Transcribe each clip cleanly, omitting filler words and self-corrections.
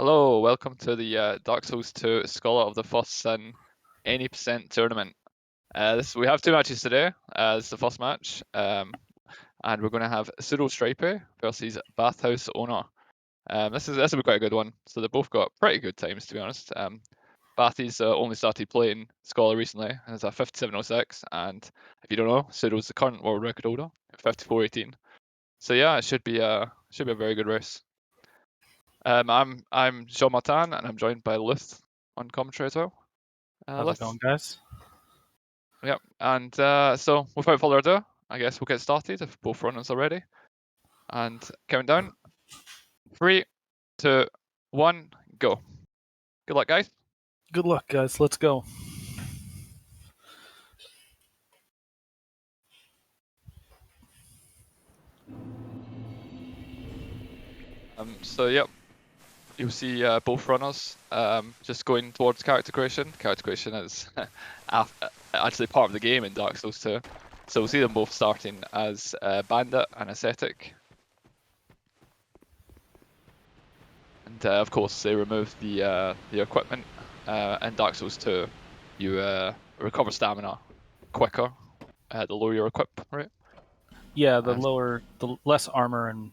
Hello, welcome to the Dark Souls 2 Scholar of the First Sin any percent tournament. We have two matches today. This is the first match, and we're going to have Pseudostripy versus Bathhouse Owner. This will be quite a good one. So they both got pretty good times, to be honest. Bathy's only started playing Scholar recently, and is a 57.06. And if you don't know, Pseudo's the current world record holder, 54.18. So yeah, it should be a very good race. I'm Jean Martin, and I'm joined by Luth on commentary as well. How's it going, guys? Yep, and so without further ado, I guess we'll get started if both runners are ready. And countdown. 3, 2, 1, go. Good luck, guys. Good luck, guys. Let's go. So yep, you'll see both runners just going towards character creation. Character creation is actually part of the game in Dark Souls 2. So we'll see them both starting as Bandit and Ascetic. And of course, they remove the equipment. In Dark Souls 2, you recover stamina quicker the lower your equip, right? Yeah, the less armor and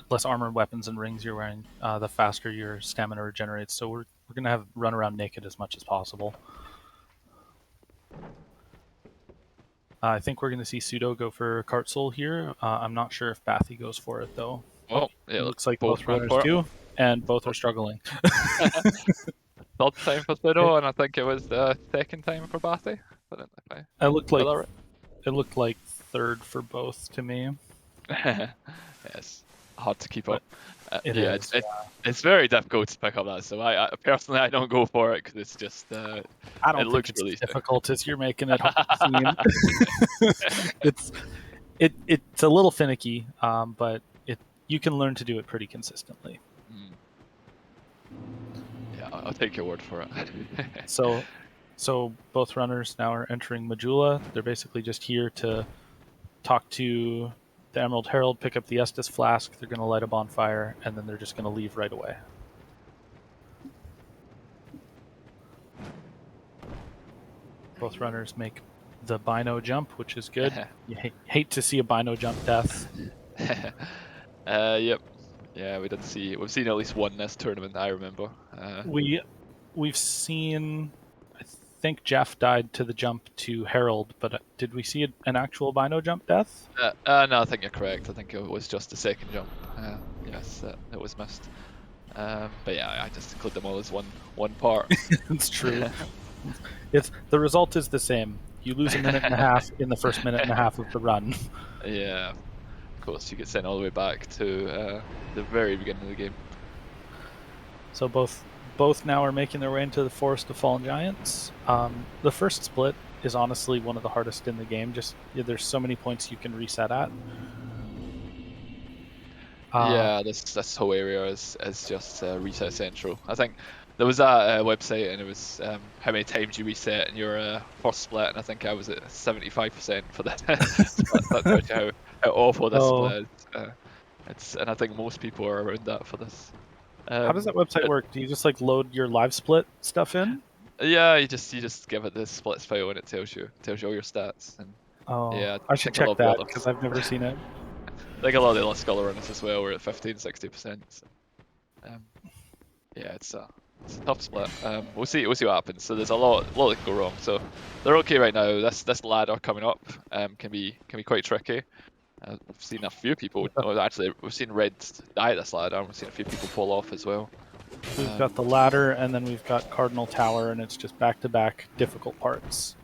less armor, weapons, and rings you're wearing, the faster your stamina regenerates. So we're gonna run around naked as much as possible. I think we're gonna see Pseudo go for Cart Soul here. I'm not sure if Bathy goes for it though. Oh, yeah, it looks like both runners do, and both are struggling. Third time for Pseudo, and I think it was the second time for Bathy. It looked like third for both to me. Yes, hard to keep up. It's very difficult to pick up that. So I personally I don't go for it because it's just I don't think it's really difficult as you're making it seem. It's a little finicky, but you can learn to do it pretty consistently. Yeah, I'll take your word for it. So both runners now are entering Majula. They're basically just here to talk to the Emerald Herald, pick up the Estus flask. They're going to light a bonfire, and then they're just going to leave right away. Both runners make the Bino jump, which is good. You hate to see a Bino jump death. Yep. Yeah, we've seen at least one this tournament, I remember. We've seen, I think Jeff died to the jump to Herald, but did we see an actual Bino jump death? No, I think you're correct. I think it was just the second jump. Yes, it was missed. But yeah, I just include them all as one part. It's true. The result is the same. You lose a minute and a half in the first minute and a half of the run. Yeah, of course, you get sent all the way back to the very beginning of the game. So both now are making their way into the Forest of Fallen Giants. The first split is honestly one of the hardest in the game. There's so many points you can reset at. This whole area is just reset central. I think there was that website, and it was how many times you reset in your first split, and I think I was at 75% for that. That tells you how awful this split is. And I think most people are around that for this. How does that website work? Do you just like load your live split stuff in? Yeah, you just give it the splits file, and it tells you all your stats. And yeah, I should check that because I've never seen it. I think a lot of the other Scholar runners as well were at 15-60%. So, yeah, it's a tough split. We'll see what happens. So there's a lot that can go wrong. So they're okay right now. This ladder coming up can be quite tricky. We've seen a few people. Actually, we've seen Red die at this ladder, and we've seen a few people fall off as well. We've got the ladder, and then we've got Cardinal Tower, and it's just back-to-back difficult parts.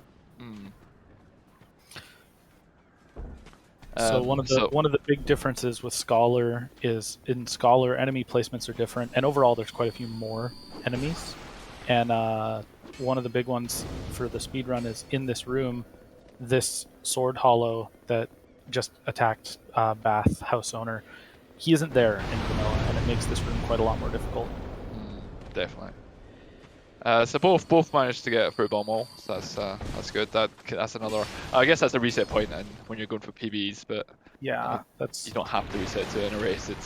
So one of the big differences with Scholar is in Scholar enemy placements are different, and overall there's quite a few more enemies. And one of the big ones for the speedrun is in this room, this sword hollow that just attacked Bath House Owner. He isn't there in vanilla, and it makes this room quite a lot more difficult. Definitely. So both managed to get through bomb wall, so that's good. That's another. I guess that's a reset point, and when you're going for PBs, but yeah, you don't have to reset to in a race. There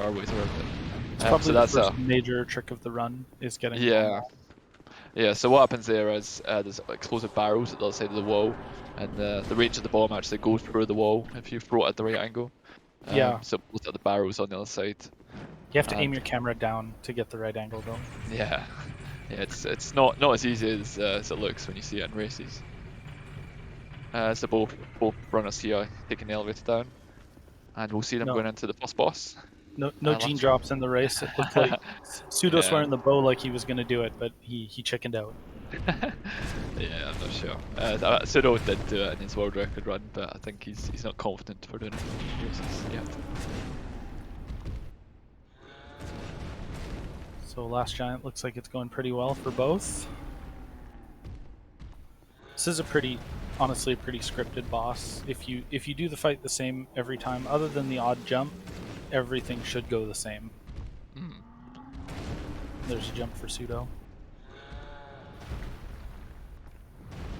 are ways around it. It's probably So the that's first major trick of the run is getting the yeah. bomb. Yeah, so what happens there is there's explosive barrels at the other side of the wall, and the range of the bomb actually goes through the wall if you throw it at the right angle. Yeah. So look at the barrels on the other side. You have to aim And your camera down to get the right angle, though. yeah, yeah, it's not as easy as it looks when you see it in races. So both runners here taking the elevator down, and we'll see them No, going into the first boss. no gene Last round. drops in the race. It looked like Pseudo Yeah. swearing the bow like he was going to do it, but he chickened out. Yeah, I'm not sure. Pseudo did do it in his world record run, but I think he's not confident for doing it in races yet. So Last Giant looks like it's going pretty well for both. This is honestly a pretty scripted boss. If you do the fight the same every time, other than the odd jump, everything should go the same. Mm. There's a jump for Pseudo.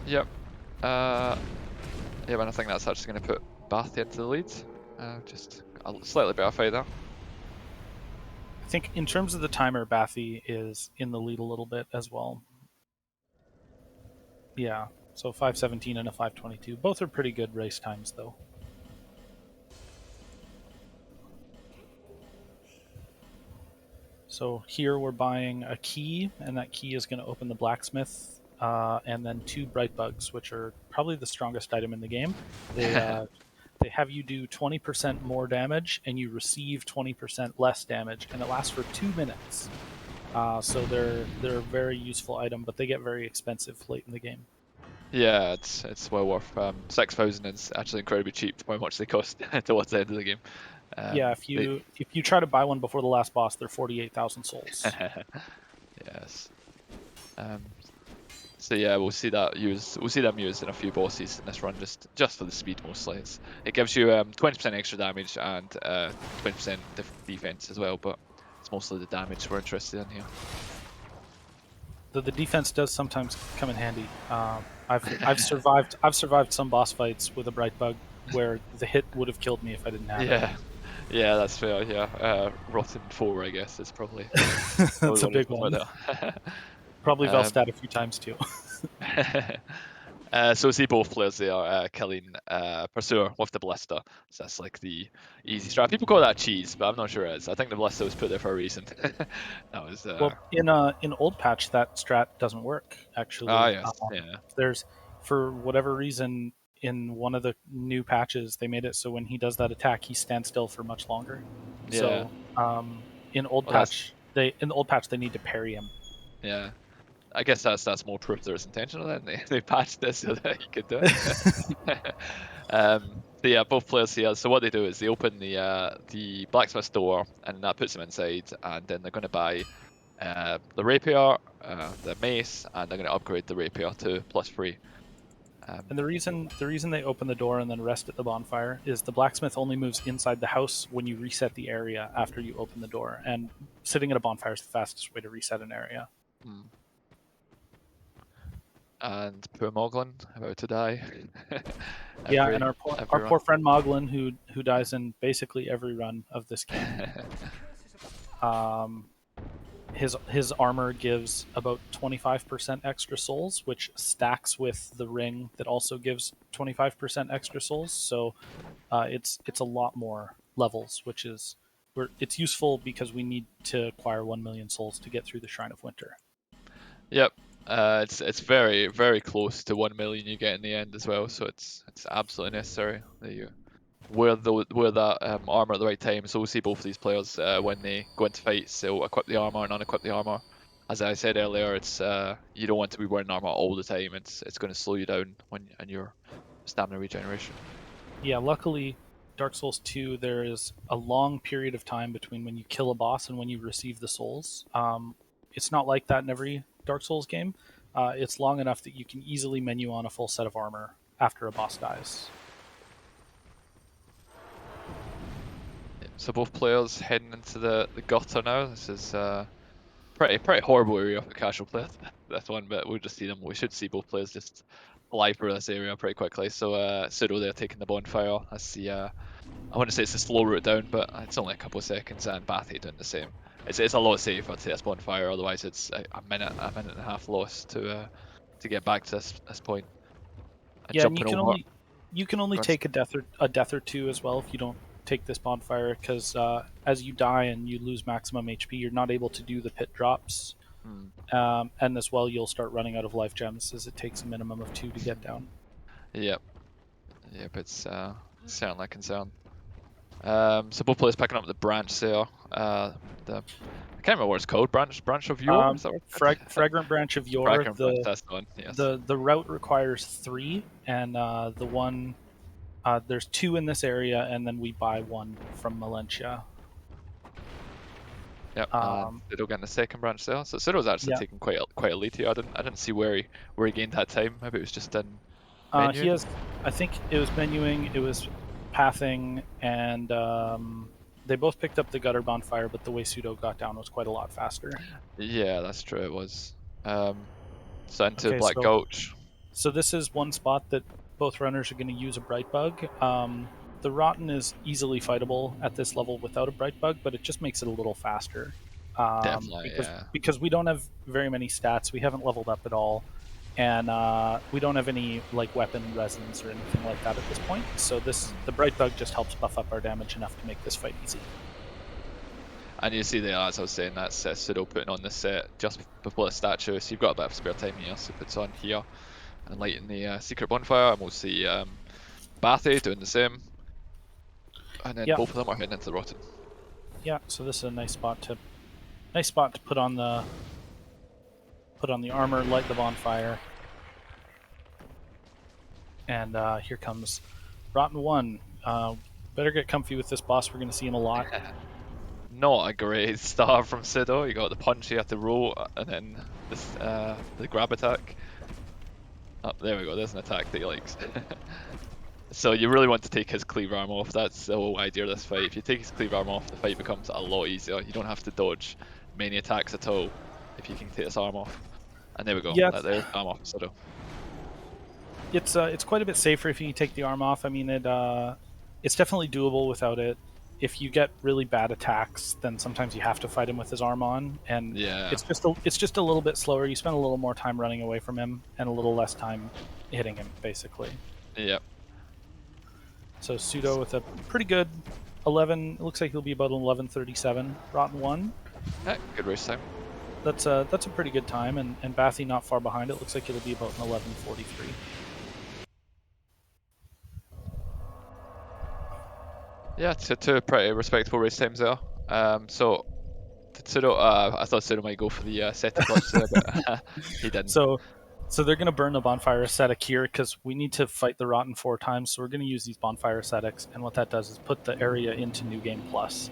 Yep. Yeah, and I think that's actually going to put Bathy into the lead. Just a slightly better fight there. I think in terms of the timer, Bathy is in the lead a little bit as well. Yeah, so 5:17 and a 5:22. Both are pretty good race times, though. So here we're buying a key, and that key is going to open the blacksmith, and then 2 bright bugs, which are probably the strongest item in the game. They have you do 20% more damage, and you receive 20% less damage, and it lasts for 2 minutes. So they're a very useful item, but they get very expensive late in the game. Yeah, it's well worth. 6,000 is actually incredibly cheap for how much they cost towards the end of the game. Yeah, if you try to buy one before the last boss, they're 48,000 souls. Yes. So yeah, we'll see them used in a few bosses in this run, just for the speed mostly. It gives you 20% extra damage and 20% defense as well, but it's mostly the damage we're interested in here. The defense does sometimes come in handy. I've survived some boss fights with a bright bug where the hit would have killed me if I didn't have it. Yeah, that's fair. Yeah, Rotten 4, I guess, is probably That's a big one. Probably Velstad a few times too. So we see both players there killing Pursuer with the Ballista. So that's like the easy strat. People call that cheese, but I'm not sure it is. I think the Ballista was put there for a reason. That was Well, in old patch that strat doesn't work actually. Yes. Yeah. There's, for whatever reason, in one of the new patches they made it so when he does that attack he stands still for much longer. Yeah. So in old patch they need to parry him. Yeah. I guess that's more proof there is intentional then. They patched this so that you could do it. So yeah, both players here. So what they do is they open the blacksmith door, and that puts them inside. And then they're going to buy the rapier, the mace, and they're going to upgrade the rapier to +3. And the reason they open the door and then rest at the bonfire is the blacksmith only moves inside the house when you reset the area after you open the door, and sitting at a bonfire is the fastest way to reset an area. And poor Moglin about to die. Yeah, and our poor friend Moglin who dies in basically every run of this game. His armor gives about 25% extra souls, which stacks with the ring that also gives 25% extra souls. So it's a lot more levels, which is it's useful because we need to acquire 1 million souls to get through the Shrine of Winter. Yep. It's very, very close to 1 million you get in the end as well, so it's absolutely necessary that you wear that armor at the right time. So we'll see both of these players when they go into fights, they'll equip the armor and unequip the armor. As I said earlier, it's you don't want to be wearing armor all the time. It's going to slow you down in your stamina regeneration. Yeah, luckily Dark Souls 2 there is a long period of time between when you kill a boss and when you receive the souls. It's not like that in every Dark Souls game. It's long enough that you can easily menu on a full set of armor after a boss dies. So both players heading into the gutter now. This is pretty horrible area for casual players. This one, but we'll just see them. We should see both players just fly through this area pretty quickly. So Pseudo there taking the bonfire. That's the I want to say it's the slow route down, but it's only a couple of seconds, and Bathy doing the same. it's a lot safer to this bonfire. Otherwise, it's a minute and a half lost to get back to this point. And Yeah, and jumping over. you can only take a death or two as well if you don't take this bonfire, because as you die and you lose maximum HP, you're not able to do the pit drops. Hmm. And as well, you'll start running out of life gems, as it takes a minimum of 2 to get down. Yep. Yep. It's certainly a concern. So both players picking up the branch there. I can't remember what it's called. Branch of Yore. Is that what it's called? Fragrant Branch of Yore. Fragrant branch. That's the one. Yes. The route requires 3, and the one there's 2 in this area, and then we buy 1 from Malentia. Yep. Pseudo getting the second branch there. So Pseudo's actually taking quite a lead here. I didn't see where he gained that time. Maybe it was just in menu. He has. I think it was menuing. It was pathing, and they both picked up the gutter bonfire, but the way Pseudo got down was quite a lot faster. Yeah, that's true. It was. So into Black Gulch. So this is one spot that both runners are going to use a bright bug. The Rotten is easily fightable at this level without a bright bug, but it just makes it a little faster. Definitely, because we don't have very many stats. We haven't leveled up at all, and we don't have any like weapon resins or anything like that at this point. So the bright bug just helps buff up our damage enough to make this fight easy. And you see there, as I was saying, that's Pseudo putting on this set just before the statue, so you've got a bit of spare time here, so he puts on here and lighting the secret bonfire, and we'll see Bathy doing the same. And then both of them are heading into the Rotten. Yeah, so this is a nice spot to put on the armor, light the bonfire. And here comes Rotten 1. Better get comfy with this boss, we're going to see him a lot. Not a great start from Pseudo. You got the punch, you have to roll, and then this, the grab attack. Oh, there we go, there's an attack that he likes. So you really want to take his cleave arm off. That's the whole idea of this fight. If you take his cleave arm off, the fight becomes a lot easier. You don't have to dodge many attacks at all if you can take his arm off. And there we go. Yeah. There's arm off Pseudo. It's quite a bit safer if you take the arm off. I mean, it's definitely doable without it. If you get really bad attacks, then sometimes you have to fight him with his arm on, and it's just a little bit slower. You spend a little more time running away from him and a little less time hitting him, basically. Yep. So Pseudo with a pretty good 11. It looks like he'll be about 11:37. Rotten 1. Yeah, good race time. That's a pretty good time, and Bathy not far behind. It looks like it'll be about an 11:43. Yeah, two pretty respectable race times there. So Pseudo, I thought Pseudo might go for the setting clutch there, but he didn't. So they're going to burn the bonfire ascetic here because we need to fight the Rotten 4 times. So we're going to use these bonfire ascetics, and what that does is put the area into New Game Plus,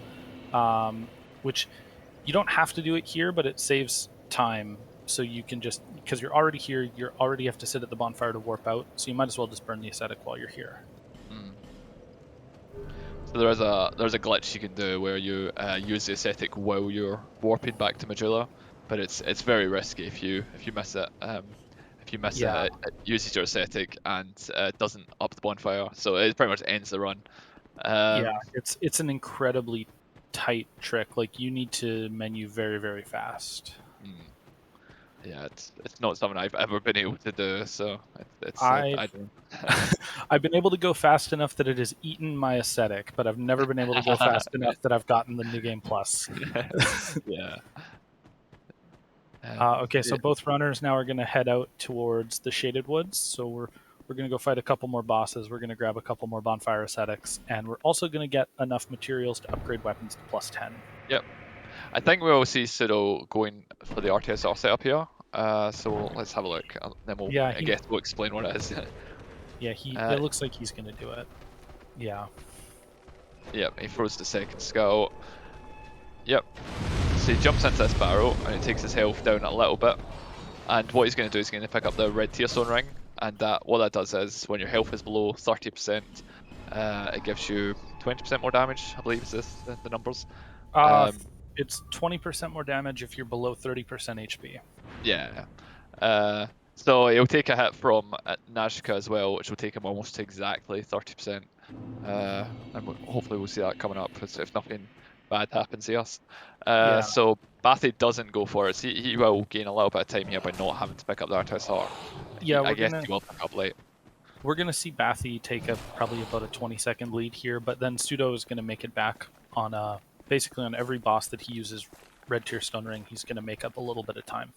which you don't have to do it here, but it saves time. So you can just, because you're already here, you already have to sit at the bonfire to warp out. So you might as well just burn the ascetic while you're here. So there's a glitch you can do where you use the ascetic while you're warping back to Majula, but it's very risky if you miss it. If you miss it uses your ascetic and doesn't up the bonfire, so it pretty much ends the run. It's an incredibly tight trick. Like, you need to menu very, very fast. Yeah, it's not something I've ever been able to do, so I've been able to go fast enough that it has eaten my ascetic, but I've never been able to go fast enough that I've gotten the New Game Plus. Yeah. Okay, so both runners now are going to head out towards the Shaded Woods. So we're going to go fight a couple more bosses. We're going to grab a couple more bonfire ascetics, and we're also going to get enough materials to upgrade weapons to plus 10. Yep. I think we'll see Pseudo going for the RTSR setup here. So let's have a look, and then we'll explain what it is. Yeah, it looks like he's going to do it. Yeah. Yep, he throws the second skull. Yep. So he jumps into this barrel and it takes his health down a little bit. And what he's going to do is going to pick up the red tearstone ring. And what that does is when your health is below 30%, it gives you 20% more damage, I believe is the numbers. It's 20% more damage if you're below 30% HP. Yeah. So he'll take a hit from Najka as well, which will take him almost to exactly 30%. And hopefully we'll see that coming up if nothing bad happens to us. Yeah. So Bathy doesn't go for it. So he will gain a little bit of time here by not having to pick up the Arctis Heart. Yeah, I guess he will pick up late. we're gonna see Bathy take probably about a 20-second lead here, but then Pseudo is gonna make it back on basically on every boss that he uses Red Tier Stun Ring. He's gonna make up a little bit of time.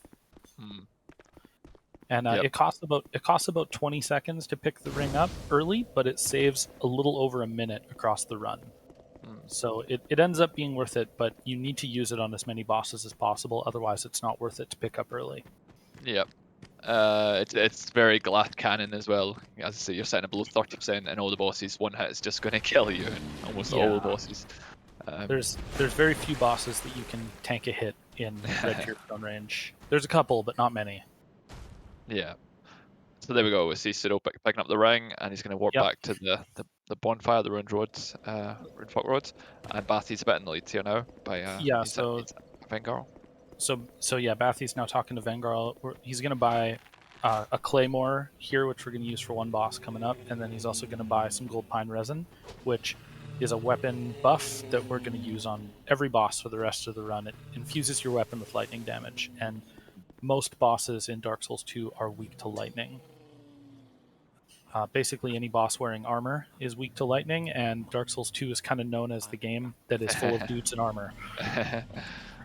And Yep. it costs about 20 seconds to pick the ring up early, but it saves a little over a minute across the run. So it ends up being worth it, but you need to use it on as many bosses as possible. Otherwise, it's not worth it to pick up early. Yep. It's very glass cannon as well. As I say, you're setting it below 30%, and all the bosses, one hit is just going to kill you. And almost all the bosses. There's very few bosses that you can tank a hit in Red Tier Stun range. There's a couple, but not many. Yeah. So there we go. We see Pseudo picking up the ring, and he's going to warp back to the bonfire, the ruined roads, ruined fuck roads, and Bathy's a bit in the lead here now by Vengarl. So yeah, Bathy's now talking to Vengarl. He's going to buy a Claymore here, which we're going to use for one boss coming up, and then he's also going to buy some Gold Pine Resin, which is a weapon buff that we're going to use on every boss for the rest of the run. It infuses your weapon with lightning damage, and most bosses in Dark Souls 2 are weak to lightning. Basically, any boss wearing armor is weak to lightning, and Dark Souls 2 is kind of known as the game that is full of dudes in armor.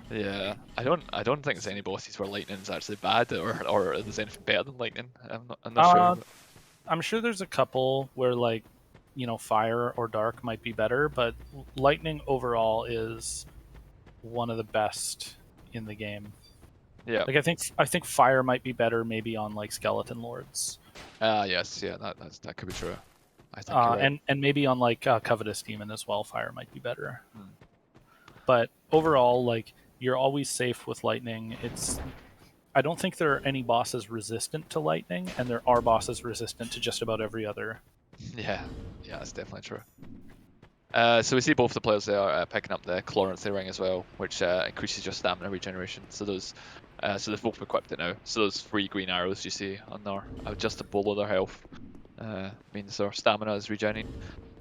Yeah, I don't think there's any bosses where lightning is actually bad, or there's anything better than lightning. I'm not sure. I'm sure there's a couple where fire or dark might be better, but lightning overall is one of the best in the game. Yeah. Like I think fire might be better maybe on like skeleton lords. Yes, yeah, that could be true. I think you're right. And maybe on like Covetous Demon as well, fire might be better. But overall, like you're always safe with lightning. I don't think there are any bosses resistant to lightning, and there are bosses resistant to just about every other. Yeah, that's definitely true. So we see both the players there picking up the Chlorancy ring as well, which increases your stamina regeneration. So they've both equipped it now. So those 3 green arrows you see on there, just below their health, means their stamina is regenerating.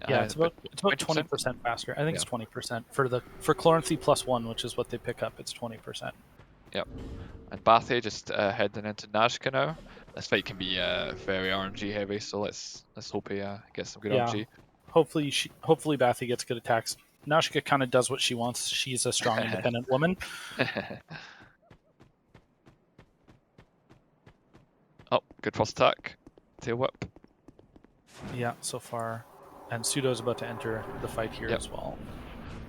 Yeah, it's about 20% faster. I think it's 20% for Chlorancy +1, which is what they pick up. It's 20%. Yep. And Bathy just heading into Nazca now. This fight can be very RNG heavy, so let's hope he gets some good RNG. Hopefully Bathy gets good attacks. Nazca kind of does what she wants. She's a strong, independent woman. Oh, good first attack. Tail whip. Yeah, so far. And Pseudo's about to enter the fight here as well.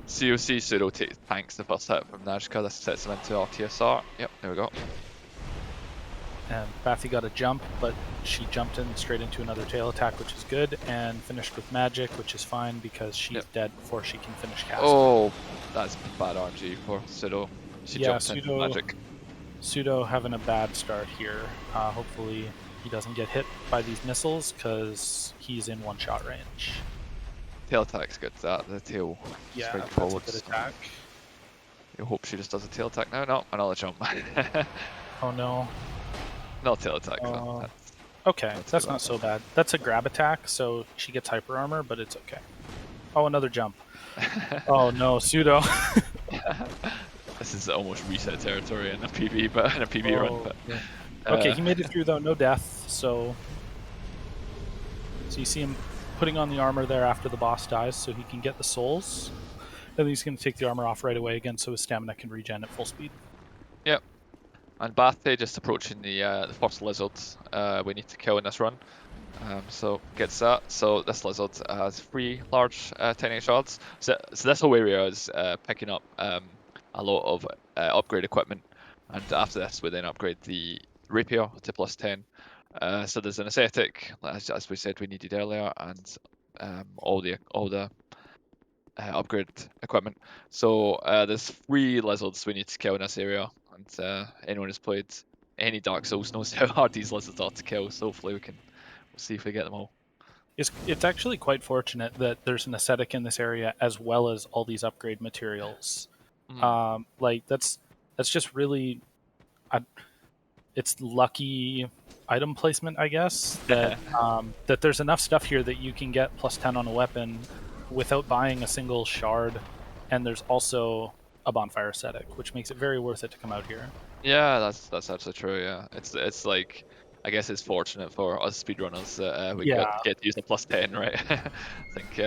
So you'll see Pseudo tanks the first hit from Nazca. This sets him into RTSR. Yep, there we go. And Bathy got a jump, but she jumped in straight into another tail attack, which is good, and finished with magic, which is fine because she's dead before she can finish casting. Oh, that's bad RNG for Pseudo. She jumped into magic. Pseudo having a bad start here. Hopefully he doesn't get hit by these missiles because he's in one-shot range. Tail attack's good. The tail. Yeah, that's a good attack. You hope she just does a tail attack now. No, another jump. Oh no. No tail attack. Okay, that's not so bad. That's a grab attack, so she gets hyper armor, but it's okay. Oh, another jump. Oh no, Pseudo. This is almost reset territory in a PB, but in a PB run. But, yeah. Okay, he made it through though, no death. So you see him putting on the armor there after the boss dies, so he can get the souls. And he's going to take the armor off right away again, so his stamina can regen at full speed. Yep. And Bathy just approaching the first lizard we need to kill in this run. So gets that. So this lizard has 3 large tiny shards. So this whole area is picking up a lot of upgrade equipment. And after this, we then upgrade the rapier to +10. So there's an ascetic, as we said we needed earlier, and all the upgrade equipment. So there's 3 lizards we need to kill in this area, and anyone who's played any Dark Souls knows how hard these lizards are to kill. So hopefully we'll see if we get them all. It's actually quite fortunate that there's an ascetic in this area as well as all these upgrade materials. Like that's just really, it's lucky item placement, I guess. That that there's enough stuff here that you can get +10 on a weapon without buying a single shard and there's also a bonfire ascetic, which makes it very worth it to come out here. Yeah, that's actually true. Yeah, it's like I guess it's fortunate for us speedrunners that we Yeah, get to use a +10, right? I think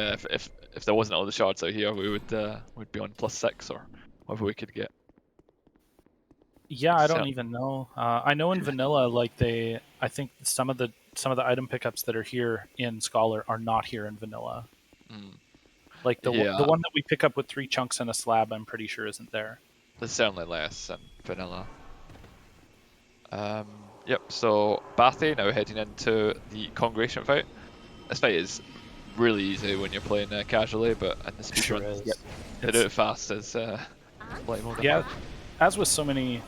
if there wasn't all the shards out here, we would be on +6 or whatever we could get. yeah. I So, don't even know. I know in vanilla, like I think some of the item pickups that are here in Scholar are not here in vanilla. mm, Like the yeah, one that we pick up with 3 chunks and a slab, I'm pretty sure isn't there. there's certainly less than vanilla. Yep. So Bathy now heading into the Congregation fight. This fight is really easy when you're playing casually, but in the Sure speedrun, is. to do it fast is slightly more Yeah, difficult. as with so many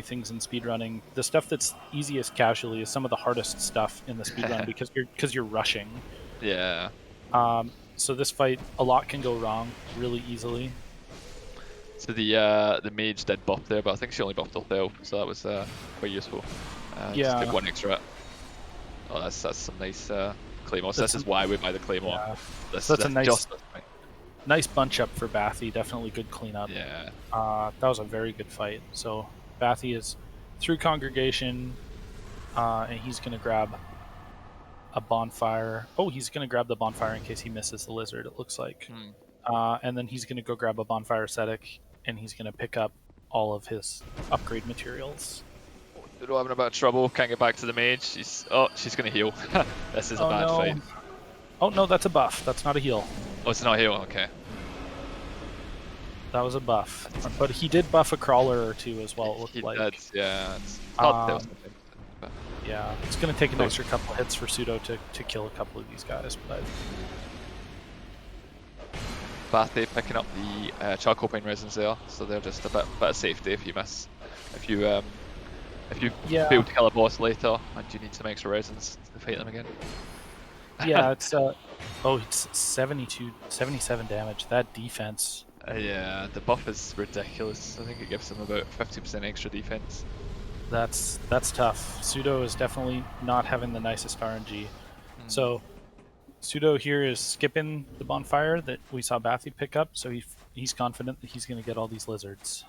things in speedrunning, the stuff that's easiest casually is some of the hardest stuff in the speedrun because you're rushing. Yeah. So this fight, a lot can go wrong really easily. So the mage did buff there, but I think she only buffed herself, so that was quite useful. Just took Yeah, 1 extra hit. Oh, that's some nice claymores. That's This is why we buy the claymore. yeah. This, So that's a this nice just this fight. nice bunch up for Bathy. Definitely good cleanup. Yeah. That was a very good fight. So Bathy is through Congregation, and he's gonna grab a bonfire. Oh, he's gonna grab the bonfire in case he misses the lizard. It looks like. And then he's gonna go grab a bonfire ascetic, and he's gonna pick up all of his upgrade materials. We're having a bit of trouble. Can't get back to the mage. She's gonna heal. This is a bad fight. Oh no, that's a buff. That's not a heal. Oh, it's not heal. Okay. That was a buff. But he did buff a crawler or two as well, it looked He like. did, yeah. It's hard to tell something. But Yeah, it's going to take an extra couple hits for Pseudo to kill a couple of these guys. But Bathy picking up the charcoal pine resins there, so they're just a bit of safety if you miss. If you yeah, fail to kill a boss later and you need some extra resins to fight them again. yeah, it's it's 77 damage. That defense. Yeah, the buff is ridiculous. I think it gives them about 50% extra defense. That's tough. Pseudo is definitely not having the nicest RNG. So Pseudo here is skipping the bonfire that we saw Bathy pick up, so he's confident that he's going to get all these lizards.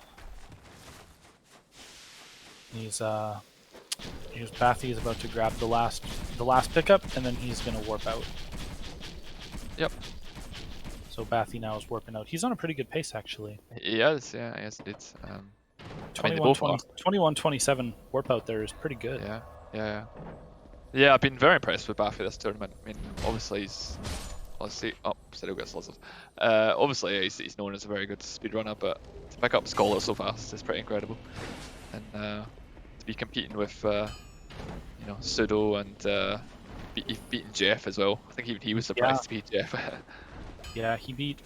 Bathy is about to grab the last pickup, and then he's going to warp out. Yep. So Bathy now is warping out. He's on a pretty good pace, actually. He is, yeah, yes, it's. 21-27 warp out there is pretty good. Yeah, I've been very impressed with Bathy this tournament. I mean, obviously still gets lots of. Obviously he's known as a very good speedrunner, but to pick up Scholar so fast is pretty incredible. And to be competing with, Pseudo and beating Jeff as well. I think even he was surprised to beat Jeff. Yeah, he beat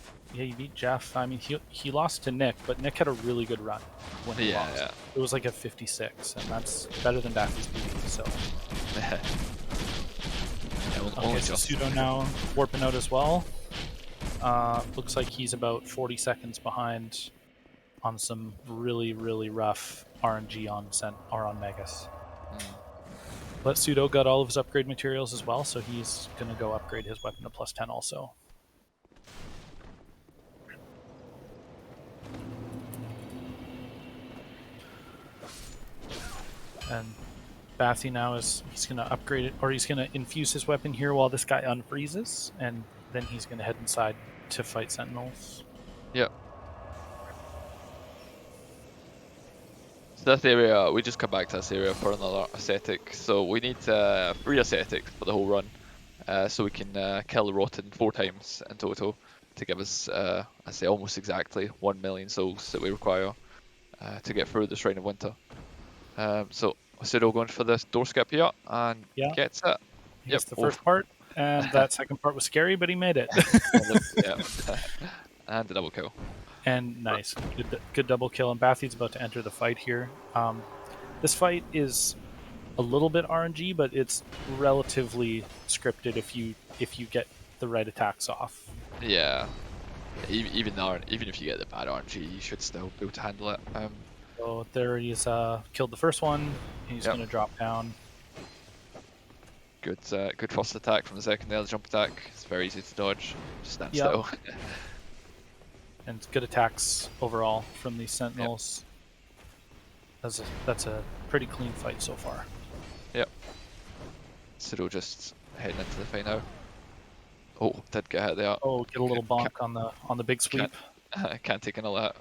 Jeff. I mean, he lost to Nick, but Nick had a really good run when he lost. Yeah. It was like a 56, and that's better than Bathy's beating. So. Okay, so Pseudo now warping out as well. Looks like he's about 40 seconds behind on some really, really rough RNG on Megas. But Pseudo got all of his upgrade materials as well, so he's going to go upgrade his weapon to +10 also. And Bathy now he's going to upgrade it, or he's going to infuse his weapon here while this guy unfreezes, and then he's going to head inside to fight Sentinels. Yep. So this area, we just come back to this area for another ascetic. So we need 3 ascetics for the whole run, so we can kill Rotten 4 times in total to give us, I say, almost exactly 1 million souls that we require to get through the Shrine of Winter. So Pseudo going for this door skip here and gets it. Yes, the first part, and that second part was scary, but he made it. And the double kill. And nice, good double kill. And Bathy's about to enter the fight here. This fight is a little bit RNG, but it's relatively scripted if you get the right attacks off. Yeah, even if you get the bad RNG, you should still be able to handle it. So there he's killed the first one. He's going to drop down. Good first attack from the second there, the jump attack. It's very easy to dodge. Just stand still. and good attacks overall from these Sentinels. Yep. That's a pretty clean fight so far. Yep. Pseudo just heading into the fight now. Oh, did get hit there. Oh, get a little bonk on the big sweep. Can't take an alert.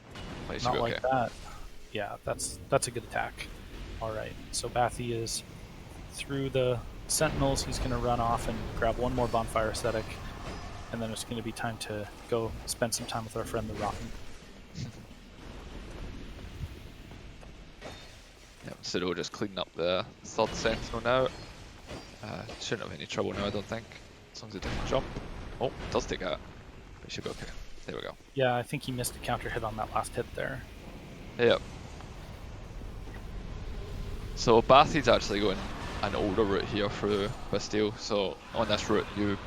Not like that. Yeah, that's a good attack. All right, so Bathy is through the Sentinels. He's going to run off and grab one more bonfire aesthetic, and then it's going to be time to go spend some time with our friend the Rotten. Yep, Pseudo just cleaning up the third Sentinel now. Shouldn't have any trouble now, I don't think. As long as it doesn't jump. Oh, it does take out. But it should be okay. There we go. Yeah, I think he missed a counter hit on that last hit there. Yep. So Bathy's actually going an older route here through Bastille. So on this route you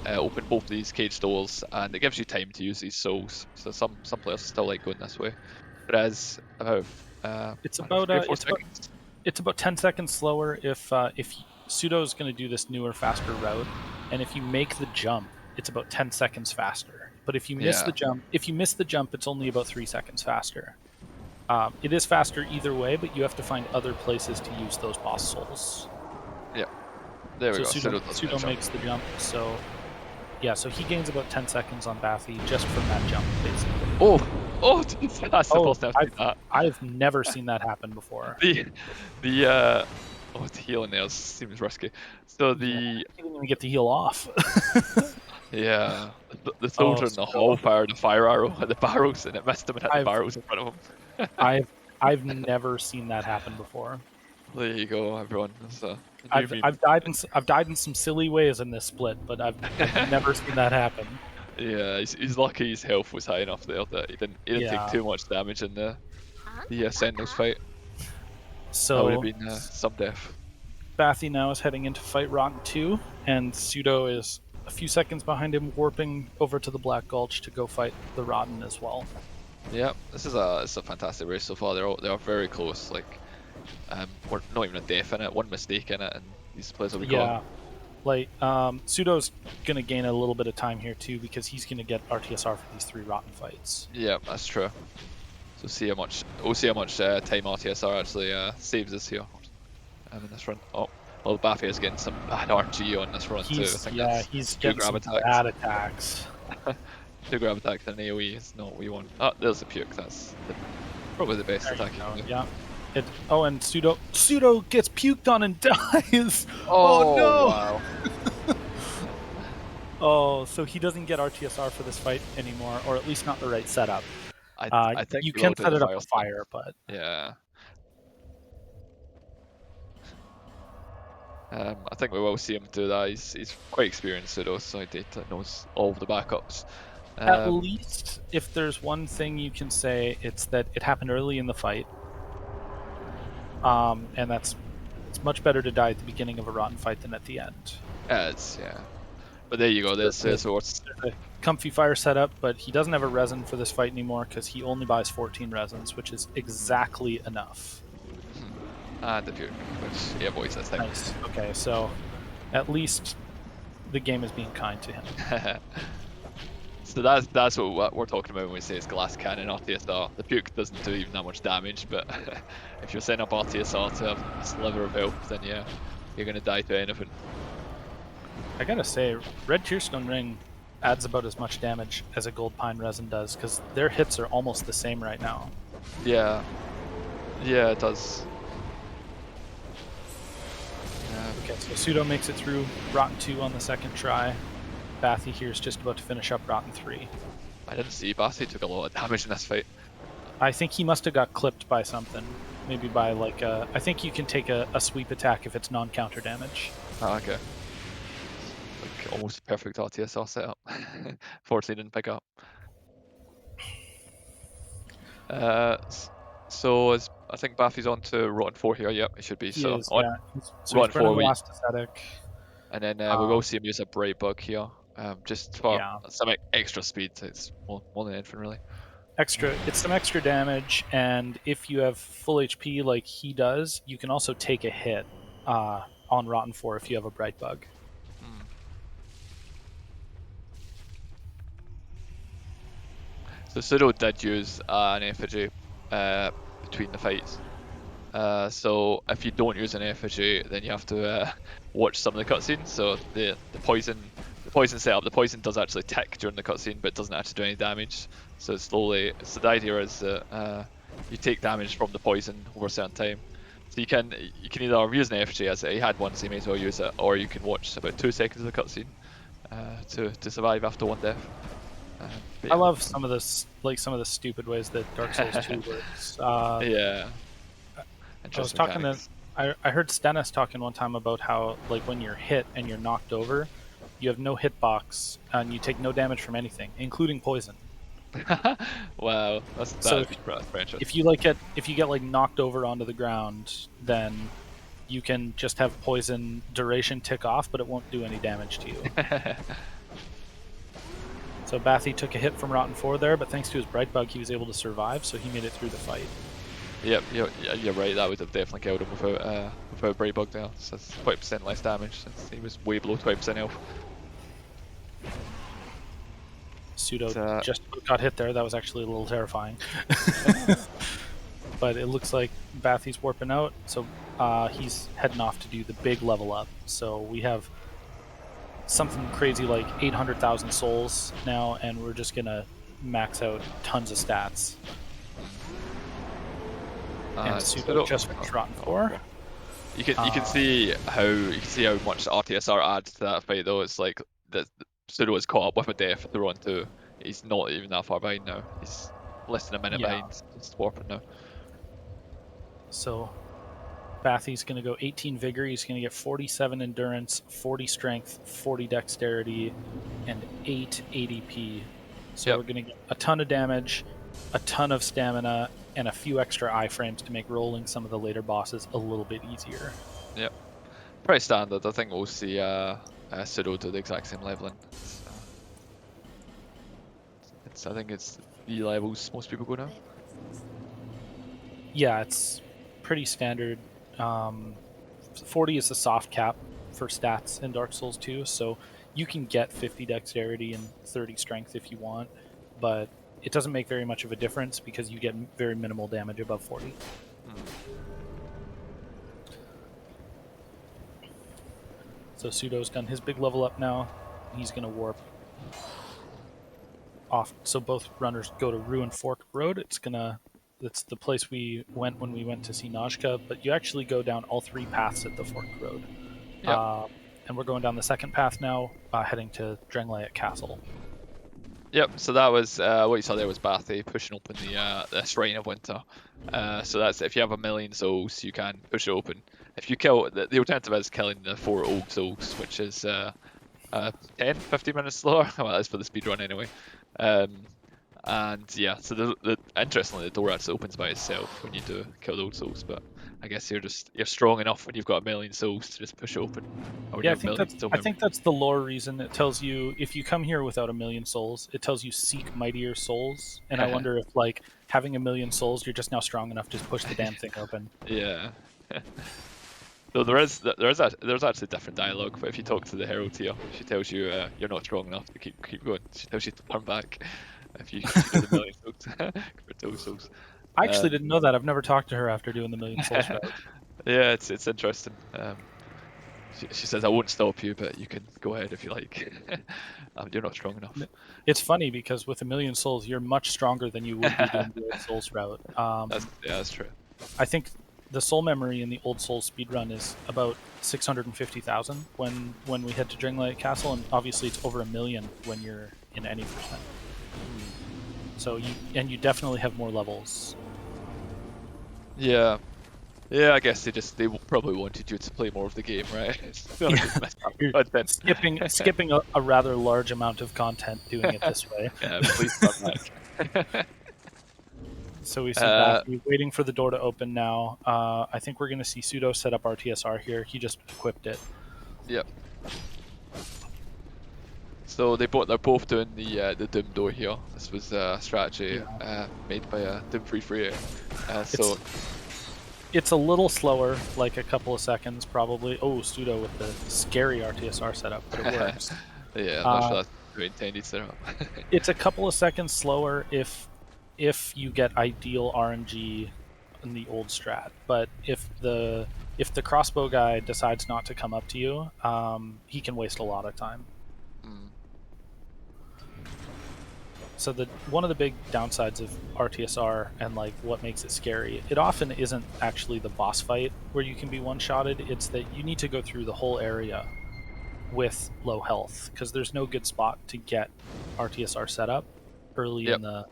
open both these cage doors and it gives you time to use these souls. So some players still like going this way. Whereas about it's about 10 seconds slower if Pseudo's going to do this newer, faster route, and if you make the jump, it's about 10 seconds faster. But if you miss the jump, it's only about 3 seconds faster. It is faster either way, but you have to find other places to use those boss souls. Yeah, there we go. Pseudo makes the jump, so yeah, so he gains about 10 seconds on Bathy just from that jump, basically. Oh, that's the first time I've seen that. I've never seen that happen before. The healing there seems risky. So he didn't even get the heal off. Yeah, the soldier in the hall fired a fire arrow at the barrels and it missed him and hit the barrels in front of him. I've never seen that happen before. There you go, everyone. I've died in some silly ways in this split, but I've never seen that happen. Yeah, he's lucky his health was high enough there that he didn't take too much damage in the Sentinels fight. So that would have been some death. Bathy now is heading into fight Rotten 2, and Pseudo is a few seconds behind him, warping over to the Black Gulch to go fight the Rotten as well. Yeah, this is a fantastic race so far. They are very close. Like, we're not even a death in it, one mistake in it, and these players will be gone. Like Pseudo's gonna gain a little bit of time here too because he's gonna get RTSR for these 3 Rotten fights. Yeah, that's true. So we'll see how much time RTSR actually saves us here in this run. Oh, well, Bathy is getting some bad RNG on this run too. I think he's getting some bad attacks. 2 grab attacks and AoE is not what we want. Oh, there's the puke. That's probably the best attack you can do. Yeah. And Pseudo gets puked on and dies. Oh no! Wow. Oh, so he doesn't get RTSR for this fight anymore, or at least not the right setup. I think you can set it up with fire, but yeah. I think we will see him do that. He's quite experienced Pseudo, so he knows all of the backups. At least, if there's one thing you can say, it's that it happened early in the fight. And it's much better to die at the beginning of a Rotten fight than at the end. Yeah. But there you go. There's a comfy fire setup, but he doesn't have a resin for this fight anymore because he only buys 14 resins, which is exactly enough. And the puke, which avoids this thing. Nice. Okay, so at least the game is being kind to him. So that's what we're talking about when we say it's glass cannon RTSR. The puke doesn't do even that much damage, but if you're setting up RTSR to have a sliver of health, then yeah, you're gonna die to anything. I gotta say, Red Tearstone Ring adds about as much damage as a Gold Pine Resin does, because their hits are almost the same right now. Yeah, it does. Okay, so Pseudo makes it through Rotten 2 on the second try. Bathy here is just about to finish up Rotten 3. I didn't see Bathy took a lot of damage in this fight. I think he must have got clipped by something. Maybe by like a... I think you can take a sweep attack if it's non-counter damage. Oh, okay. Like almost perfect RTSR setup. Fortunately didn't pick up. So I think Bathy's on to Rotten 4 here. Yep, it should be. So he's Rotten 4 the last aesthetic. And then we will see him use a Bright Bug here. Just for some extra speed. It's more than anything really. It's some extra damage, and if you have full HP like he does, you can also take a hit on Rotten 4 if you have a Bright Bug. So Pseudo did use an effigy between the fights. So if you don't use an effigy, then you have to watch some of the cutscenes. So the poison setup, the poison does actually tick during the cutscene, but it doesn't actually do any damage. So slowly, so the idea is that you take damage from the poison over a certain time. So you can either use an effigy, as he had one, so you may as well use it, or you can watch about 2 seconds of the cutscene to survive after one death. I love some of this, like some of the stupid ways that Dark Souls 2 works. Yeah. I was talking to, I heard Stennis talking one time about how, like, when you're hit and you're knocked over, you have no hitbox and you take no damage from anything, including poison. Wow, that's So pretty interesting. if you get like knocked over onto the ground, then you can just have poison duration tick off, but it won't do any damage to you. So Bathy took a hit from Rotten 4 there, but thanks to his Bright Bug, he was able to survive, so he made it through the fight. Yep, you're right. That would have definitely killed him without Brave Bug there. So it's 20% less damage since he was way below 20% health. Pseudo just got hit there. That was actually a little terrifying. But it looks like Bathy's warping out, so he's heading off to do the big level up. So we have something crazy like 800,000 souls now, and we're just gonna max out tons of stats. And Pseudo just finished Rotten 4. You can see how much RTSR adds to that fight though. It's like the Pseudo is caught up with a death through on 2. He's not even that far behind now. He's less than a minute behind. He's warping now. So Bathy's going to go 18 Vigor. He's going to get 47 Endurance, 40 Strength, 40 Dexterity, and 8 ADP. So we're going to get a ton of damage, a ton of stamina, and a few extra iframes to make rolling some of the later bosses a little bit easier. Yep. Pretty standard. I think we'll see Pseudo do the exact same leveling. I think it's the levels most people go now. Yeah, it's pretty standard. 40 is the soft cap for stats in Dark Souls 2, so you can get 50 Dexterity and 30 Strength if you want, but it doesn't make very much of a difference because you get very minimal damage above 40. So Pseudo's done his big level up now. He's going to warp off. So both runners go to Ruin Fork Road. It's the place we went when we went to see Najka, but you actually go down all 3 paths at the Fork Road. Yep. And we're going down the second path now, heading to Drangleic Castle. Yep, so that was what you saw there was Bathy pushing open the Shrine of Winter. So that's if you have 1,000,000 souls, you can push it open. If you kill, the alternative is killing the 4 old souls, which is 10-15 minutes slower. Well, that's for the speedrun anyway. And yeah, so interestingly, the door actually opens by itself when you do kill the old souls. But I guess you're strong enough when you've got 1,000,000 souls to just push it open. Yeah, I think that's the lore reason. It tells you if you come here without 1,000,000 souls, it tells you seek mightier souls. And I wonder if like having 1,000,000 souls, you're just now strong enough to push the damn thing open. Yeah. So there's actually different dialogue, but if you talk to the Herald here, she tells you you're not strong enough to keep going. She tells you to turn back if you do the 1,000,000 souls compared to souls. I actually didn't know that. I've never talked to her after doing the 1,000,000 souls route. Yeah, it's interesting. She says I won't stop you, but you can go ahead if you like. You're not strong enough. It's funny because with 1,000,000 souls, you're much stronger than you would be doing the old souls route. That's true. I think the soul memory in the old souls speedrun is about 650,000 when we head to Drangleic Castle, and obviously it's over 1,000,000 when you're in any percent. So you definitely have more levels. Yeah, I guess they probably wanted you to play more of the game, right? Skipping a rather large amount of content doing it this way. Yeah, please come back. So we see Bathy waiting for the door to open now. I think we're going to see Pseudo set up RTSR here. He just equipped it. Yep. So they're both doing the Doom door here. This was a strategy made by Doom Free. So it's a little slower, like a couple of seconds probably. Oh, Pseudo with the scary RTSR setup, but it works. Yeah, I'm not sure that's what intended setup. It's a couple of seconds slower if if you get ideal RNG in the old strat. But if the crossbow guy decides not to come up to you, he can waste a lot of time. Mm. So one of the big downsides of RTSR and like what makes it scary, it often isn't actually the boss fight where you can be one-shotted. It's that you need to go through the whole area with low health because there's no good spot to get RTSR set up early in the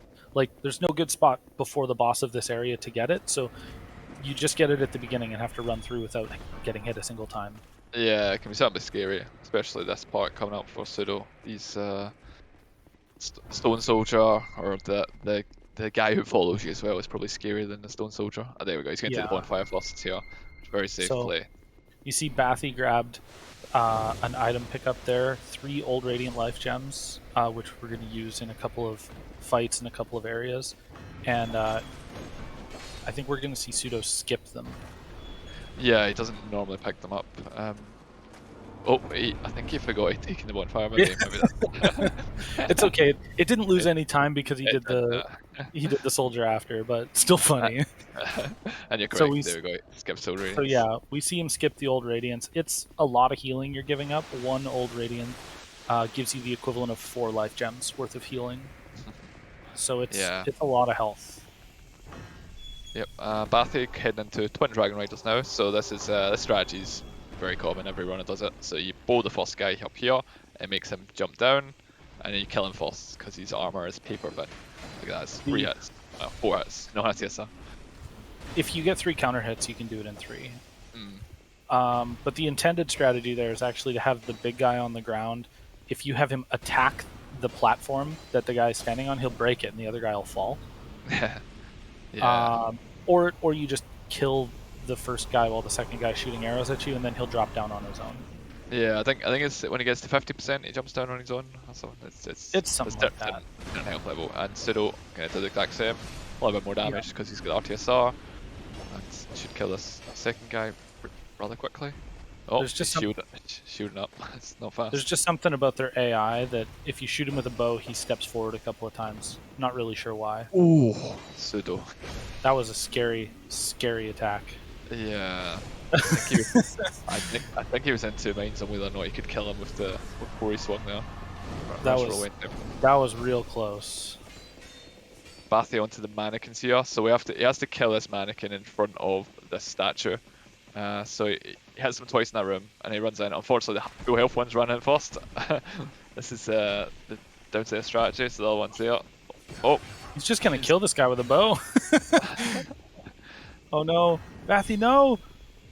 there's no good spot before the boss of this area to get it. So you just get it at the beginning and have to run through without getting hit a single time. Yeah, it can be something scary, especially this part coming up for Pseudo. These Stone Soldier or the guy who follows you as well is probably scarier than the Stone Soldier. Oh, there we go. He's getting to the bonfire first here. Very safe play. You see Bathy grabbed an item pickup there, 3 old Radiant Life Gems, which we're going to use in a couple of fights in a couple of areas. And I think we're going to see Pseudo skip them. Yeah, he doesn't normally pick them up. I think he forgot he'd taken the bonfire. Maybe that's... It's okay. It didn't lose any time because he did the soldier after, but still funny. And you're correct. There we go. Skip Soul Radiance. So yeah, we see him skip the old Radiance. It's a lot of healing you're giving up. 1 old Radiant gives you the equivalent of 4 life gems worth of healing. So it's a lot of health. Yep. Bathic heading into Twin Dragon Riders now. So this strategy's very common. Every runner does it. So you bow the first guy up here, it makes him jump down, and then you kill him first because his armor is paper thin. Look at that, it's 3 hits. 4 hits. No hits, yes. If you get 3 counter hits, you can do it in 3. But the intended strategy there is actually to have the big guy on the ground. If you have him attack the platform that the guy is standing on, he'll break it, and the other guy will fall. Yeah. Or you just kill the first guy while the second guy's shooting arrows at you, and then he'll drop down on his own. Yeah, I think it's when he gets to 50%, he jumps down on his own. So it's something like that. Different health level, and Pseudo gonna do the exact same. A little bit more damage because he's got RTSR, and should kill this second guy rather quickly. Oh, there's just shooting up. It's not fast. There's just something about their AI that if you shoot him with a bow, he steps forward a couple of times. Not really sure why. Ooh, Pseudo. That was a scary, scary attack. Yeah. I think he was in 2 minds on whether or not he could kill him before he swung there. That was real close. Bathy onto the mannequins here, so he has to kill this mannequin in front of this statue. So he hits him twice in that room, and he runs in. Unfortunately, the full health one's running first. This is the downstairs strategy, so the other one's there. Oh, he's just gonna kill this guy with a bow. Oh no, Bathy, no!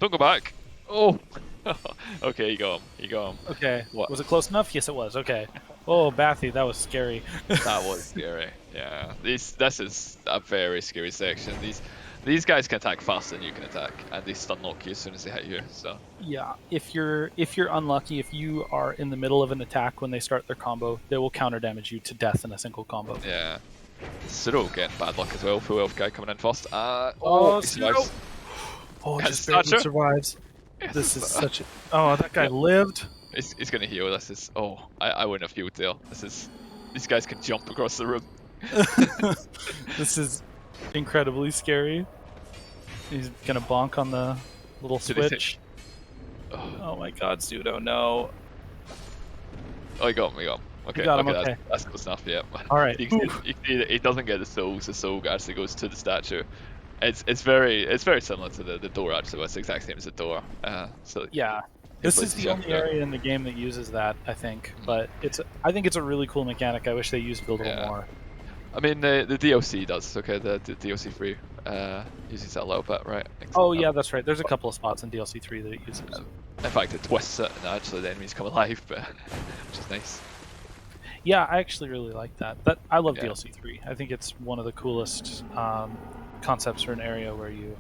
Don't go back. Oh, okay, you got him. Okay, was it close enough? Yes, it was. Okay. Oh, Bathy, that was scary. That was scary. Yeah, this is a very scary section. These guys can attack faster than you can attack, and they stun lock you as soon as they hit you. So yeah, if you're unlucky, if you are in the middle of an attack when they start their combo, they will counter damage you to death in a single combo. Yeah. Pseudo getting bad luck as well. Full health guy coming in first. Pseudo! Oh, just barely survives. Yes. This is such a... Oh, that guy lived. He's gonna heal. This is... Oh, I wouldn't have healed there. These guys can jump across the room. This is incredibly scary. He's gonna bonk on the little switch. Oh my god, Pseudo, no. Oh, he got him. Okay, okay. That's close enough, yeah. Alright. He doesn't get the souls. The soul actually goes to the statue. It's very similar to the door actually. It's the exact same as the door. So yeah, this is the only area in the game that uses that, I think. But I think it's a really cool mechanic. I wish they used it a little more. I mean, the DLC does. Okay, the DLC 3 uses that a little bit, right? Oh yeah, that's right. There's a couple of spots in DLC 3 that it uses. In fact, it twists it, and actually the enemies come alive, which is nice. Yeah, I actually really like that. I love DLC 3. I think it's one of the coolest concepts for an area where you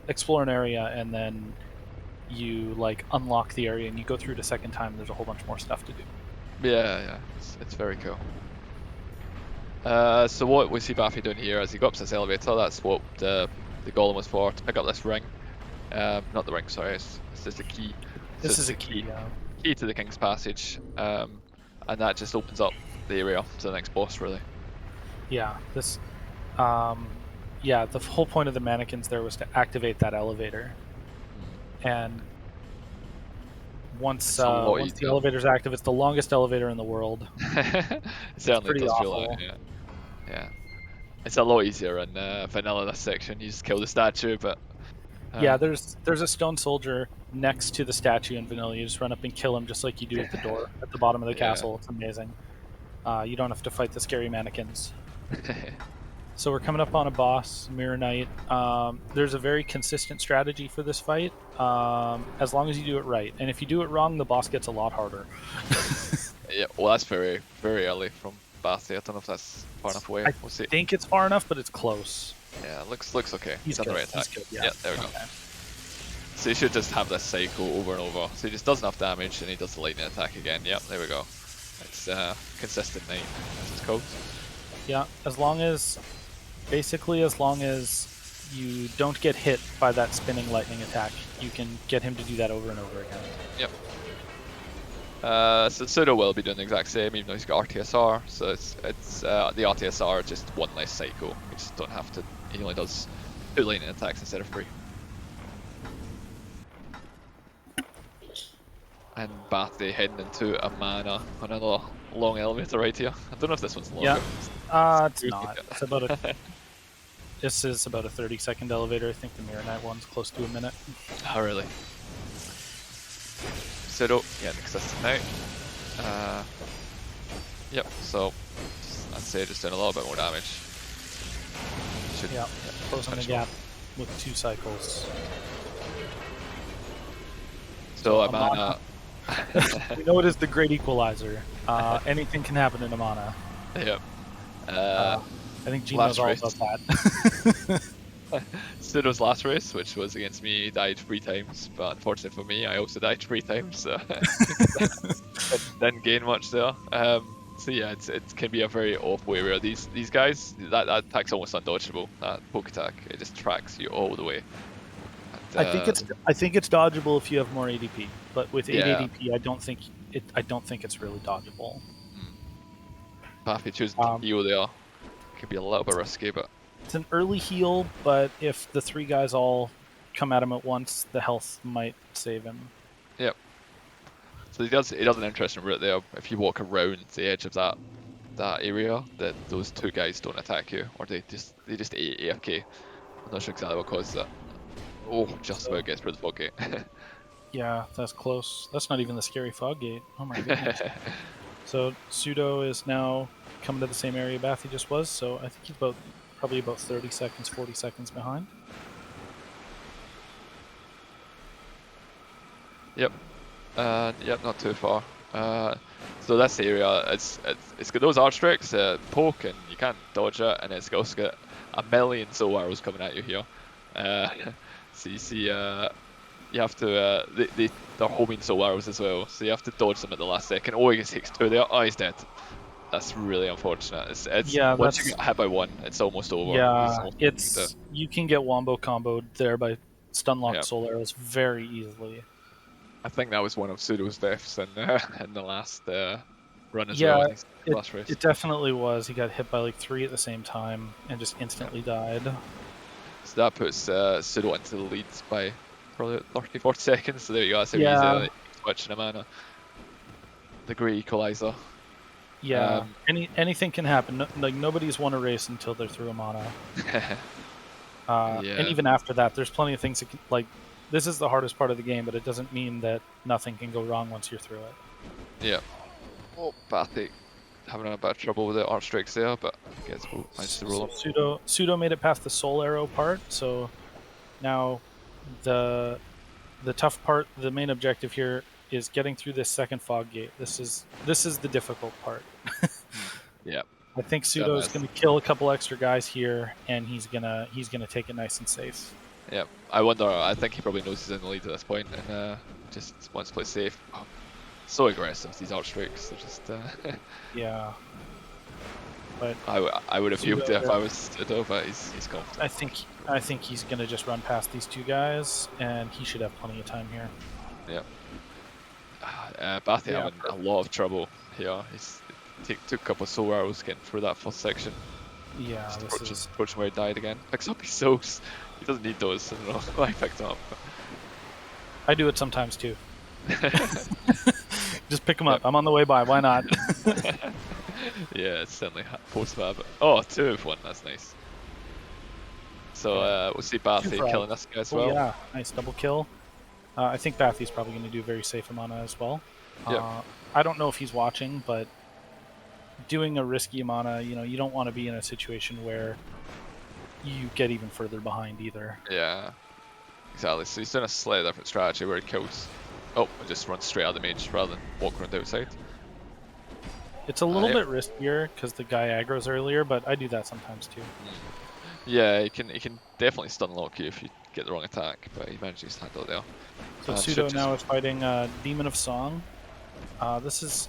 explore an area and then you like unlock the area and you go through it a second time. There's a whole bunch more stuff to do. Yeah, it's very cool. So what we see Bathy doing here as he goes up to this elevator, that's what the golem was for, to pick up this ring. Not the ring, sorry, it's just a key. This is a key, key to the King's Passage, and that just opens up the area to the next boss, really. Yeah, this, yeah, the whole point of the mannequins there was to activate that elevator, and once It's a lot once the easier. elevator's active, it's the longest elevator in the world. It It's certainly pretty does feel like, awful. yeah. Yeah. It's a lot easier in vanilla this section. You just kill the statue, but Yeah, uh, there's a stone soldier next to the statue in vanilla. You just run up and kill him just like you do at the door at the bottom of the yeah. castle. It's amazing. You don't have to fight the scary mannequins. So we're coming up on a boss, Mirror Knight. There's a very consistent strategy for this fight, as long as you do it right. And if you do it wrong, the boss gets a lot harder. Yeah, well, that's very, very early from Bathy. I don't know if that's far enough away. I We'll see. think it's far enough, but it's close. Yeah, looks okay. He's Done the good. right attack. He's good. Yeah. Yeah, there we go. Okay. So you should just have this cycle over and over. So he just does enough damage and he does the lightning attack again. Yep, there we go. It's consistent night, as it's called. Yeah, basically as long as you don't get hit by that spinning lightning attack, you can get him to do that over and over again. Yep. So Pseudo will be doing the exact same, even though he's got RTSR. So it's the RTSR just one less cycle. You just don't have to. He only does 2 lightning attacks instead of 3. And Bathy heading into a mana on another long elevator right here. I don't know if this one's longer. Yeah. It's not. It's about a. This is about a 30-second elevator. I think the Mirror Knight one's close to a minute. Oh, really? Pseudo, yeah, consistent now. Yep, so I'd say just doing a little bit more damage. Should, Yeah, closing the touch gap with 2 cycles. So I'm Amana. We know it is the great equalizer. Anything can happen in Amana. Yep. I think Gene last knows all race. about that. Pseudo's last race, which was against me, he died 3 times, but unfortunately for me, I also died 3 times, so didn't gain much there. So yeah, it can be a very off way where these guys, that attack's almost undodgeable. That poke attack, it just tracks you all the way. And, I think it's dodgeable if you have more ADP, but with 8 Yeah. ADP, I don't think it's really dodgeable. Bathy choosing to heal there could be a little bit risky, but It's an early heal, but if the 3 guys all come at him at once, the health might save him. yep. So he does an interesting route there. If you walk around the edge of that area, that those 2 guys don't attack you, or they just AFK. I'm not sure exactly what causes that. Oh, just about gets through the fog gate. Yeah, that's close. That's not even the scary fog gate. Oh my goodness. So Pseudo is now coming to the same area Bathy just was, so I think he's probably about 30 seconds, 40 seconds behind. Yep. Yep, not too far. So this area, it's got those arch tricks, poke, and you can't dodge it, and it's also got a million soul arrows coming at you here. So you see, you have to, they're homing soul arrows as well, so you have to dodge them at the last second. Oh, he just takes 2 there. Oh, he's dead. That's really unfortunate. It's Yeah, once you that's- get hit by 1, it's almost over. Yeah, you can get wombo comboed there by stun locked Yeah. soul arrows very easily. I think that was one of Pseudo's deaths in the last run as Yeah, well. Last race. It definitely was. He got hit by like 3 at the same time and just instantly died. So that puts Pseudo into the lead by probably 30-40 seconds. So there you go. That's how Yeah. easy switching a mana. The great equalizer. Yeah, anything can happen. Like nobody's won a race until they're through a mana. Yeah. And even after that, there's plenty of things that can, like, this is the hardest part of the game, but it doesn't mean that nothing can go wrong once you're through it. Yeah. Oh, Bathy having a bit of trouble with the arch strikes there, but I guess we'll manage to roll him. Pseudo made it past the soul arrow part, so now the tough part, the main objective here is getting through this second fog gate. This is the difficult part. Yeah. I think Pseudo is going to kill a couple extra guys here, and he's gonna take it nice and safe. Yeah. I think he probably knows he's in the lead at this point and just wants to play safe. Oh, so aggressive, these arch strikes. They're just. Yeah. But I would have Pseudo, puked if I was Pseudo, but he's confident. I think he's gonna just run past these 2 guys, and he should have plenty of time here. Yeah. Bathy having a lot of trouble here. Took a couple of soul arrows getting through that first section. Yeah, Just this is. approaching where he died again. Picks up his souls. He doesn't need those. I don't know why I picked them up. I do it sometimes too. Just pick them up. Yep. I'm on the way by. Why not? Yeah, it's certainly force of habit. Oh, 2 of 1. That's nice. So we'll see Bathy killing this guy as well. Yeah, nice double kill. I think Bathy's probably going to do very safe Amana as well. Yep. I don't know if he's watching, but doing a risky Amana, you don't want to be in a situation where you get even further behind either. Yeah, exactly. So he's doing a slightly different strategy where he kills. Oh, he just runs straight out of the mage rather than walk around the outside. It's a little bit riskier because the guy aggroes earlier, but I do that sometimes too. Yeah, he can definitely stun lock you if you get the wrong attack, but he manages to handle it there. So Pseudo now is fighting Demon of Song. This is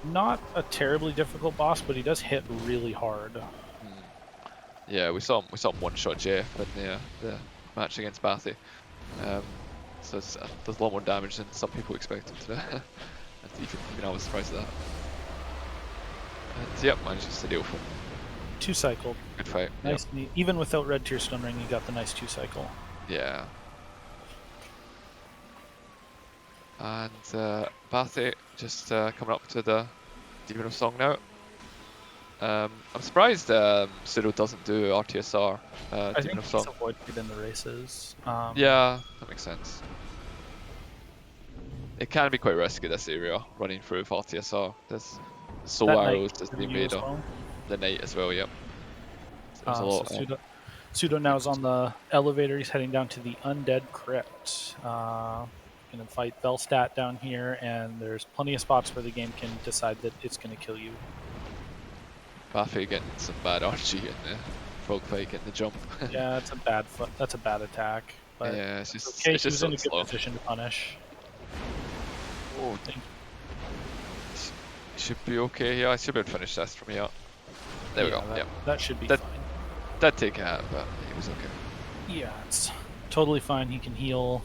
not a terribly difficult boss, but he does hit really hard. Yeah, we saw him one-shot Jeff in the match against Bathy. So it's, does a lot more damage than some people expect him to do. even I was surprised at that. And yep, manages to deal with him. 2-cycle. Good fight. Nice. Yep. Even without Red Tear Stun Ring, you got the nice 2-cycle. Yeah. And Bathy just coming up to the Demon of Song now. I'm surprised Pseudo doesn't do RTSR. I Demon think of Song. he's avoided in the races. Yeah, that makes sense. It can be quite risky this area, running through with RTSR. There's soul arrows, there's the invader, the knight as well, yep. So there's a lot. So Pseudo now is on the elevator, he's heading down to the Undead Crypt. Gonna fight Velstadt down here, and there's plenty of spots where the game can decide that it's gonna kill you. Bathy getting some bad RG in the frog fight, getting the jump. Yeah, that's a bad attack. But yeah, it's just okay, it's just he was so in a good slow. position to punish. Oh, should be okay. Yeah, I should be able to finish this from here. There we go. Yeah, that should be fine. That take a hit, but it was okay. Yeah, it's totally fine. He can heal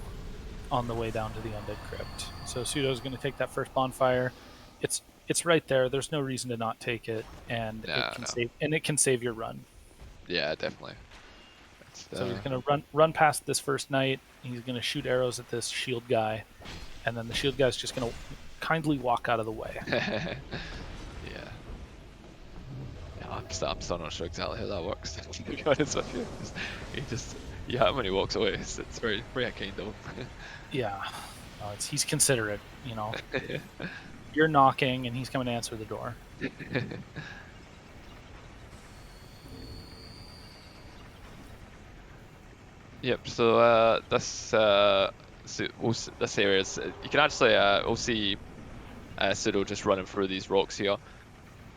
on the way down to the Undead Crypt. So Pseudo's going to take that first bonfire. It's right there. There's no reason to not take it, and it can save your run. Yeah, definitely. So he's going to run past this first knight. He's going to shoot arrows at this shield guy, and then the shield guy's just going to kindly walk out of the way. Yeah, I'm still not sure exactly how that works. To be honest with you, he just when he walks away, it's very kind of him. Yeah, he's considerate, You're knocking, and he's coming to answer the door. Yep. So this area is you can actually we'll see Pseudo just running through these rocks here.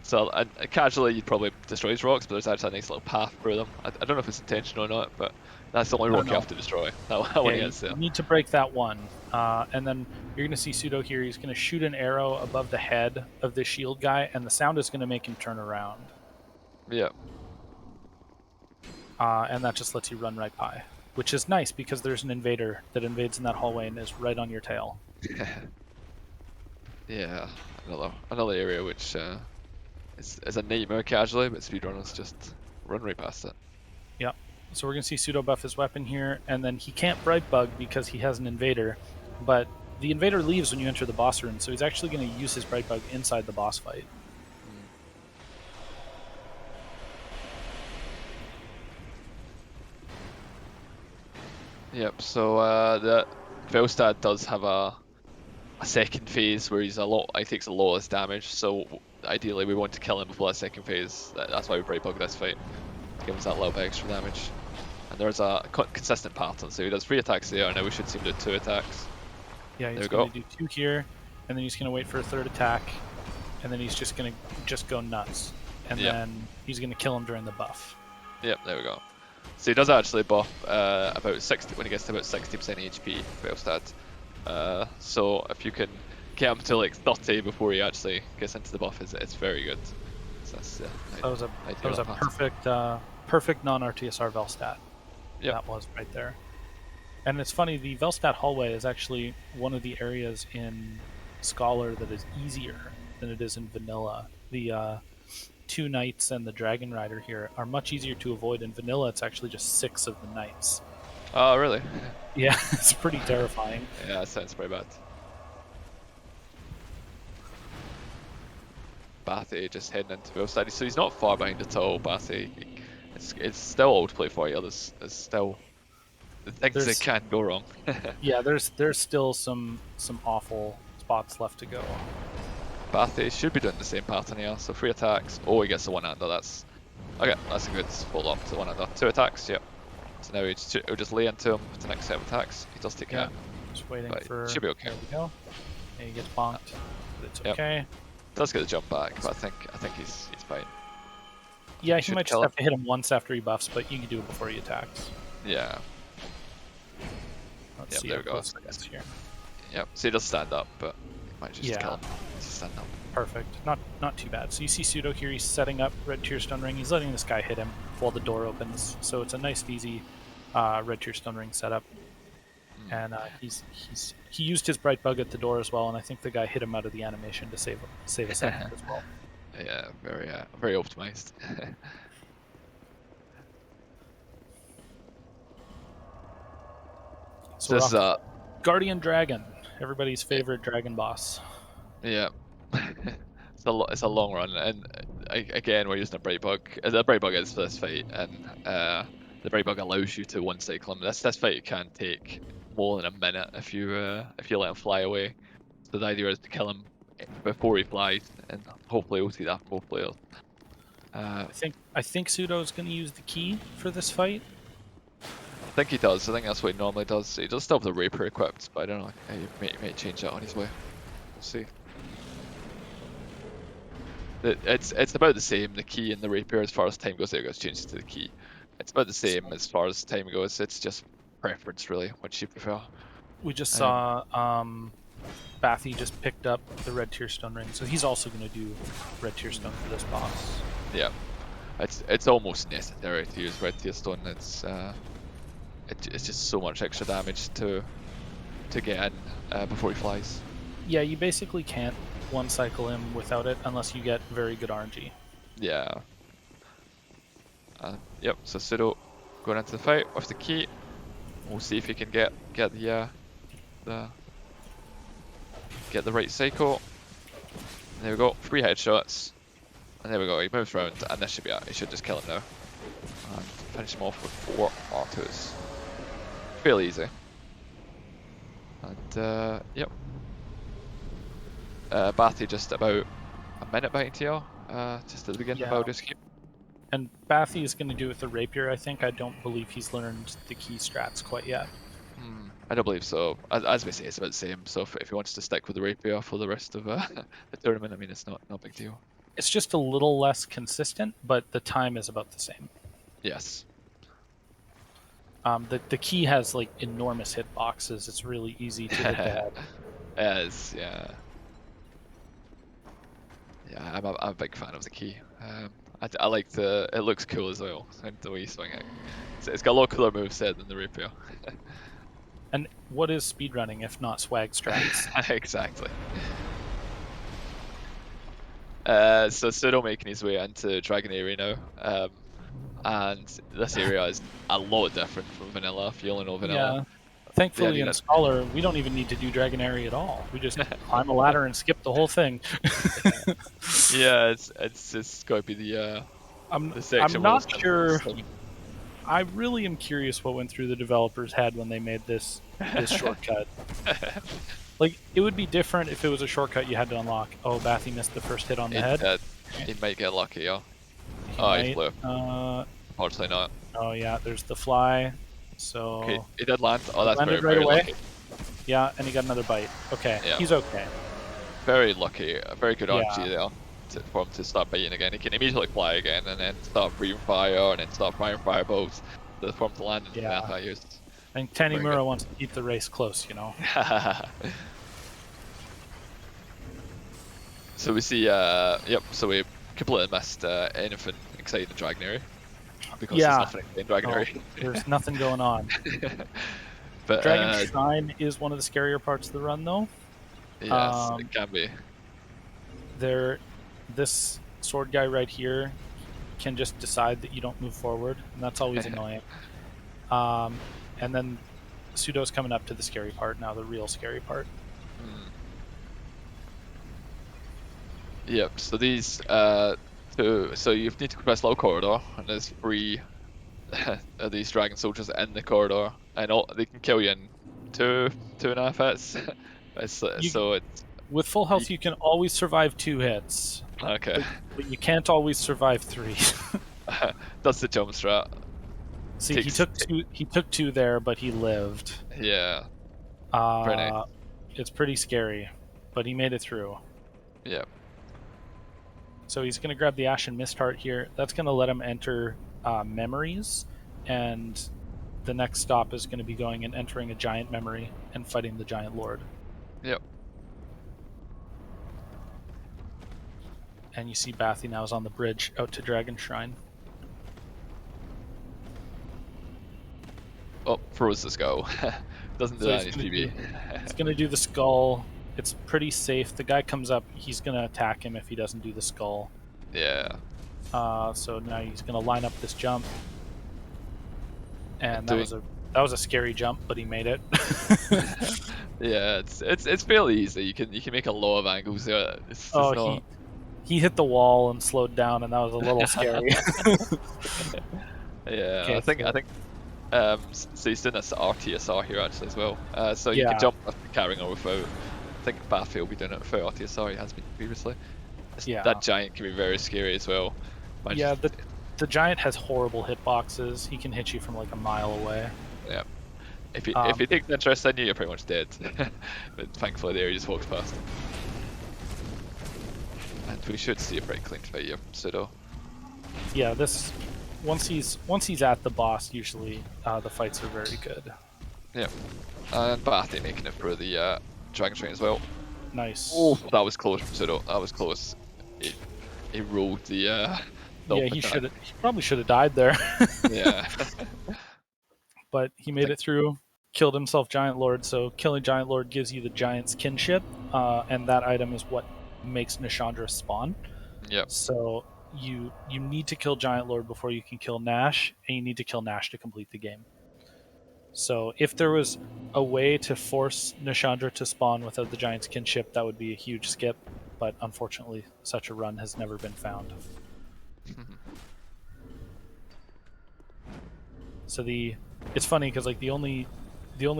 So casually you'd probably destroy these rocks, but there's actually a nice little path through them. I don't know if it's intentional or not, but that's the only rock you have to destroy. That one gets there. You need to break that one, and then you're going to see Pseudo here. He's going to shoot an arrow above the head of this shield guy, and the sound is going to make him turn around. Yeah. And that just lets you run right by, which is nice because there's an invader that invades in that hallway and is right on your tail. Yeah, another area which is a nightmare casually, but speedrunners just run right past it. Yep. So we're going to see Pseudo buff his weapon here, and then he can't Bright Bug because he has an invader, but the invader leaves when you enter the boss room, so he's actually going to use his Bright Bug inside the boss fight. Yep, so the Velstad does have a second phase where he takes a lot less damage, so ideally we want to kill him before that second phase. That's why we Bright Bug this fight, to give us that little bit extra damage. And there's a consistent pattern, so he does 3 attacks there, and now we should see him do 2 attacks. Yeah, he's going to do 2 here, and then he's going to wait for a 3rd attack, and then he's just going to go nuts. And then he's going to kill him during the buff. Yep, there we go. So he does actually buff about 60 when he gets to about 60% HP, Velstad. So if you can get him to like 30 before he actually gets into the buff, it's very good. So that was a perfect non-RTSR Velstad. Yep. That was right there. And it's funny, the Velstadt hallway is actually one of the areas in Scholar that is easier than it is in Vanilla. The 2 knights and the dragon rider here are much easier to avoid. In vanilla, it's actually just 6 of the knights. Oh, really? Yeah, it's pretty terrifying. Yeah, that sounds pretty bad. Bathy just heading into Will Steady, so he's not far behind at all. Bathy, it's still all to play for you. There's still things that can go wrong. Yeah, there's still some awful spots left to go. Bathy should be doing the same pattern here. So 3 attacks. Oh, he gets the one-hander. That's okay. That's a good hold up to one-hander. 2 attacks. Yep. So now he'll just lay into him with the next set of attacks. He does take care. Just waiting but for. Should be okay. There we go. And he gets bonked. But it's okay. Does get the jump back, but I think he's fine. Yeah, he might just have to hit him once after he buffs, but you can do it before he attacks. Yeah. Let's see there we go. Here. Yep. So he does stand up, but he might just kill him. Just stand up. Perfect. Not too bad. So you see Pseudo here. He's setting up Red Tear Stun Ring. He's letting this guy hit him while the door opens. So it's a nice, easy Red Tear Stun Ring setup. And he used his Bright Bug at the door as well, and I think the guy hit him out of the animation to save a second as well. Yeah, very optimized. So this is Guardian Dragon, everybody's favorite dragon boss. Yeah, it's a long run, and again we're using a Bright Bug. The Bright Bug is for this fight, and the Bright Bug allows you to one cycle him. This fight can take more than a minute if you let him fly away. So the idea is to kill him before he flies, and hopefully we'll see that from both players. I think Pseudo's going to use the key for this fight. I think he does. I think that's what he normally does. He does still have the Rapier equipped, but I don't know. He may change that on his way. We'll see. It's about the same. The key and the Rapier, as far as time goes, it goes changes to the key. It's about the same as far as time goes. It's just preference, really, what you prefer. We just saw Bathy just picked up the Red Tear Stun Ring, so he's also going to do Red Tear Stun for this boss. Yeah, it's almost necessary to use Red Tear Stun. It's just so much extra damage to get in before he flies. Yeah, you basically can't one cycle him without it unless you get very good RNG. Yeah. Yep. So Pseudo going into the fight with the key. We'll see if he can get the right cycle. And there we go, 3 headshots. And there we go, he moves around, and this should be it. He should just kill him now. And finish him off with 4 R2s. Fairly easy. And yep. Bathy just about a minute behind TL, just at the beginning of Audio Escape. And Bathy is going to do it with the Rapier, I think. I don't believe he's learned the key strats quite yet. I don't believe so. As we say, it's about the same. So if he wants to stick with the Rapier for the rest of the tournament, I mean, it's not a big deal. It's just a little less consistent, but the time is about the same. Yes. The key has like enormous hitboxes. It's really easy to hit the head. Yes, yeah. Yeah, I'm a big fan of the key. I like it looks cool as well, and the way you swing it. It's got a lot cooler moveset than the Rapier. And what is speedrunning if not swag strats? Exactly. So Pseudo making his way into Dragon Area now, and this area is a lot different from Vanilla, if you only know Vanilla. Yeah. Thankfully in Scholar, we don't even need to do Dragon Area at all. We just climb a ladder and skip the whole thing. Yeah, it's got to be the section. I'm not sure. I really am curious what went through the developers' head when they made this shortcut. Like, it would be different if it was a shortcut you had to unlock. Oh, Bathy missed the first hit on the head. He might get lucky, yeah. He flew. Unfortunately not. Oh yeah, there's the fly. So okay, he did land. Oh, that's landed very right away. Lucky. Yeah, and he got another bite. Okay, yeah. He's okay. Very lucky. Very good RNG there for him to start biting again. He can immediately fly again, and then start breathing fire, and then start firing firebolts for him to land in the path I used. I think Tanimura wants to keep the race close, you know. So we see, so we completely missed anything exciting in Dragon Area. Because there's nothing in Dragon Area. There's nothing going on. But Dragon Shrine is one of the scarier parts of the run, though. Yes, it can be. This sword guy right here can just decide that you don't move forward, and that's always annoying. And then Pseudo's coming up to the scary part now, the real scary part. Yep. So these so you need to press low corridor, and there's 3 of these dragon soldiers in the corridor, and they can kill you in 2.5 hits. So it's with full health, you can always survive 2 hits. okay. But you can't always survive 3. That's the jump strat. See, he took 2 there, but he lived. Yeah. Very nice. It's pretty scary, but he made it through. Yeah. So he's going to grab the Ashen Mist Heart here. That's going to let him enter memories, and the next stop is going to be going and entering a giant memory and fighting the Giant Lord. Yep. And you see Bathy now is on the bridge out to Dragon Shrine. Oh, froze the skull. Doesn't do that in PB. He's going to do the skull. It's pretty safe. The guy comes up, he's going to attack him if he doesn't do the skull. Yeah. So now he's going to line up this jump. And that was a scary jump, but he made it. Yeah, it's fairly easy. You can make a lot of angles there. He hit the wall and slowed down, and that was a little scary. Yeah, okay, I think so he's doing this RTSR here actually as well. So you can jump carrying or without. I think Bathy will be doing it without RTSR. He has been previously. Yeah. That giant can be very scary as well. Yeah, the giant has horrible hitboxes. He can hit you from like a mile away. Yeah. If he takes interest in you, you're pretty much dead. But thankfully there he just walks past. And we should see a pretty clean fight here, Pseudo. Yeah, once he's at the boss, usually the fights are very good. Yeah. And Bathy making it through the Dragon Train as well. Nice. Oh, that was close from Pseudo. That was close. He rolled the yeah, he probably should have died there. Yeah. But he made it through, killed himself Giant Lord, so killing Giant Lord gives you the Giant's kinship, and that item is what makes Nishandra spawn. Yep. So you need to kill Giant Lord before you can kill Nash, and you need to kill Nash to complete the game. So if there was a way to force Nishandra to spawn without the Giant's kinship, that would be a huge skip, but unfortunately such a run has never been found. So it's funny because like the only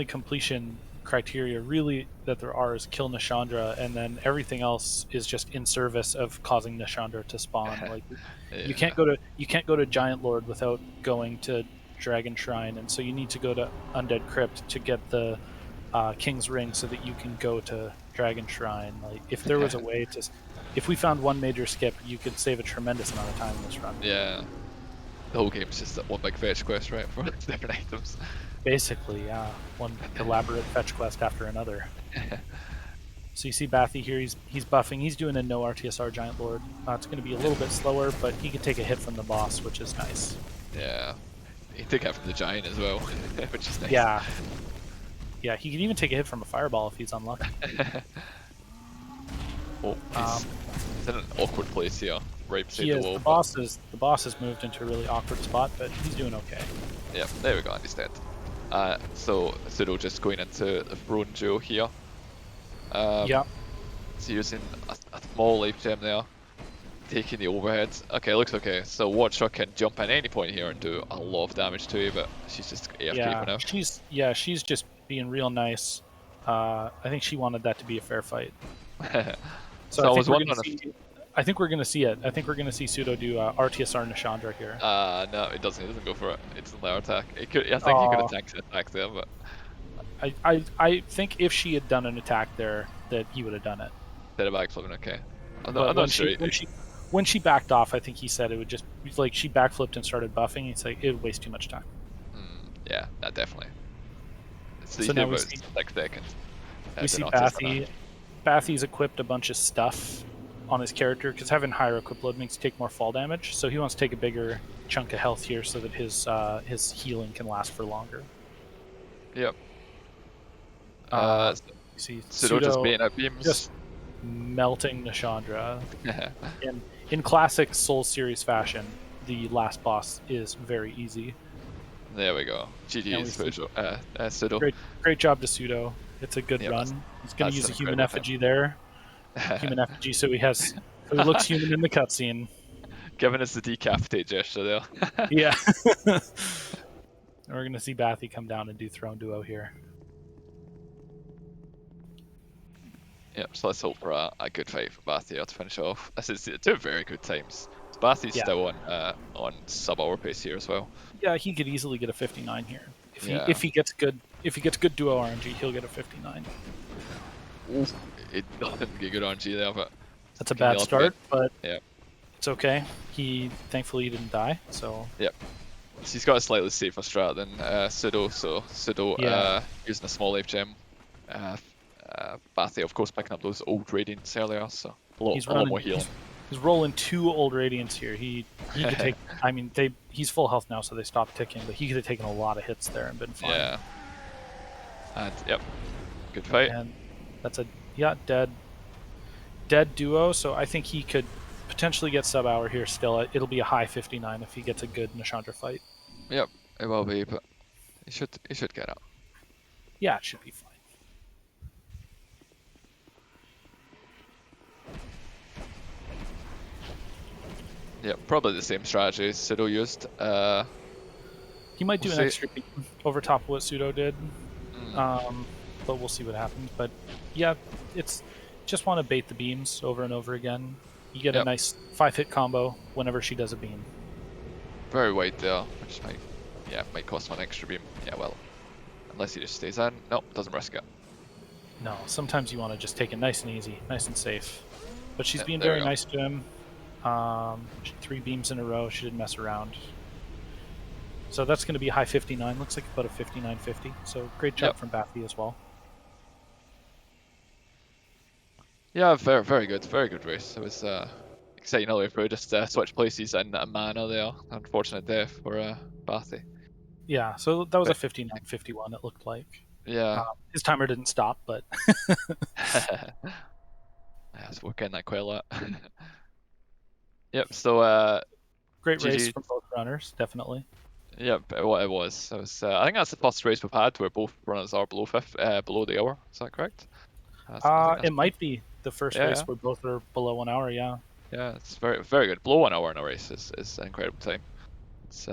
completion criteria really that there are is kill Nishandra, and then everything else is just in service of causing Nishandra to spawn. Like yeah. you can't go to Giant Lord without going to Dragon Shrine, and so you need to go to Undead Crypt to get the King's Ring so that you can go to Dragon Shrine. Like if there was a way to, if we found one major skip, you could save a tremendous amount of time in this run. Yeah. The whole game is just one big fetch quest, right, for different items. Basically, yeah. One elaborate fetch quest after another. So you see Bathy here, he's buffing. He's doing a no RTSR Giant Lord. It's going to be a little bit slower, but he can take a hit from the boss, which is nice. Yeah. He can take a hit from the Giant as well, which is nice. Yeah. Yeah, he can even take a hit from a fireball if he's unlucky. Oh, he's in an awkward place here. Right beside the wall. The boss has moved into a really awkward spot, but he's doing okay. Yeah, there we go, and he's dead. So Pseudo just going into the throne duo here. Yeah. So using a small life gem there, taking the overhead. Okay, looks okay. So Watcher can jump in any point here and do a lot of damage to you, but she's just AFK for now. She's just being real nice. I think she wanted that to be a fair fight. So I was wondering I think we're gonna see it. I think we're gonna see Pseudo do RTSR Nishandra here. No, it doesn't. He doesn't go for it. It's a low attack. I think he could have attacked there, but I think if she had done an attack there, that he would have done it. Did a backflipping, okay. I'm not sure. When she backed off, I think he said it would just like she backflipped and started buffing. He's like it would waste too much time. Yeah, that definitely. So now we see 6 seconds. We see Bathy. Bathy's equipped a bunch of stuff on his character because having higher equip load makes you take more fall damage. So he wants to take a bigger chunk of health here so that his healing can last for longer. Yep. See Pseudo just being at beams. Just melting Nishandra. in classic Souls series fashion, the last boss is very easy. There we go. GG's Pseudo. Great job to Pseudo. It's a good Yeah, run. He's going to use an a human incredible effigy there. Human effigy, so he looks human in the cutscene. Giving us the decapitate gesture there. Yeah. We're going to see Bathy come down and do Throne Duo here. Yep, so let's hope for a good fight for Bathy to finish off. This is two very good times. Bathy's still on sub-hour pace here as well. Yeah, he could easily get a 59 here. If he gets good duo RNG, he'll get a 59. Oof, it doesn't get good RNG there, but that's a bad start, but yeah, it's okay. Thankfully he didn't die, so yep. So he's got a slightly safer strat than Pseudo, so Pseudo using a small life gem. Bathy, of course, picking up those old Radiants earlier, so a lot more healing. He's rolling 2 old Radiants here. He could take. I mean, he's full health now, so they stopped ticking. But he could have taken a lot of hits there and been fine. Yeah. And yep, good fight. And that's a dead duo. So I think he could potentially get sub-hour here. Still, it'll be a high 59 if he gets a good Nashandra fight. Yep, it will be, but he should get out. Yeah, it should be fine. Yeah, probably the same strategy Pseudo used. He might do an extra beam over top of what Pseudo did, but we'll see what happens. But yeah, it's just want to bait the beams over and over again. You get a nice 5-hit combo whenever she does a beam. Very wide there, which might cost one extra beam. Yeah, well, unless he just stays in. Nope, doesn't risk it. No, sometimes you want to just take it nice and easy, nice and safe. But she's being very nice to him. 3 beams in a row. She didn't mess around. So that's going to be high 59. Looks like about a 59.50. So great job from Bathy as well. Yeah, very good race. It was exciting earlier for just switch places and a mana there. Unfortunate death for Bathy. Yeah, so that was a 59.51. It looked like. Yeah. His timer didn't stop, but. Yeah, so we're getting that quite a lot. Yep, so great race from both runners, definitely. Yep, it was. I think that's the first race we've had where both runners are below the hour. Is that correct? It might be the first race where both are below 1 hour. Yeah. Yeah, it's very good. Below 1 hour in a race is an incredible time. It's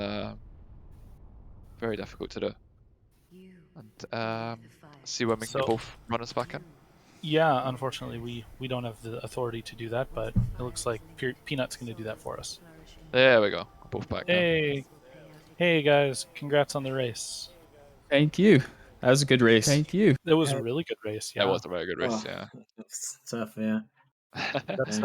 very difficult to do. And see when we can get both runners back in. Yeah, unfortunately, we don't have the authority to do that, but it looks like Peanut's going to do that for us. There we go. Both back now. Hey guys, congrats on the race. Thank you. That was a good race. Thank you. It was a really good race. Yeah, it was a very good race. Yeah, that's tough. Yeah, that's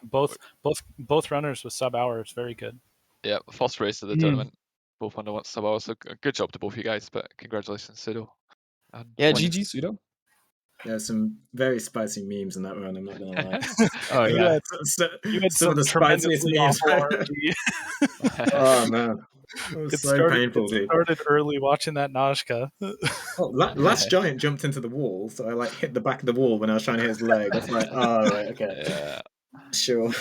both runners with sub-hours. Very good. Yeah, first race of the tournament. Both under one sub-hours. So good job to both of you guys. But congratulations, Pseudo. Yeah, GG Pseudo. There's some very spicy memes in that run, I'm not gonna lie. Oh yeah, you had some of the spiciest memes. Oh man, it was so painful, dude. Started early watching that Najka. Last Giant jumped into the wall, so I hit the back of the wall when I was trying to hit his leg. I was like, oh right, okay, sure.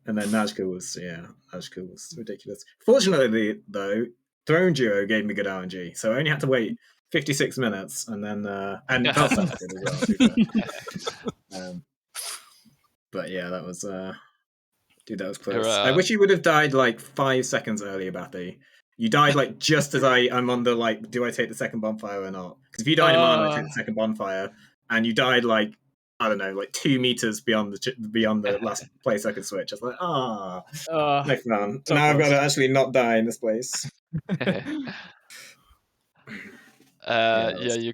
And then Najka was ridiculous. Fortunately, though, Throne Duo gave me good RNG, so I only had to wait 56 minutes, and then and that sounds good as well. But yeah, that was dude, that was close. I wish you would have died 5 seconds earlier, Bathy. You died just as I'm on the do I take the second bonfire or not? Because if you died in mana, I take the second bonfire, and you died I don't know, 2 meters beyond the last place I could switch. I was like, no fun. So now I've got to actually not die in this place. You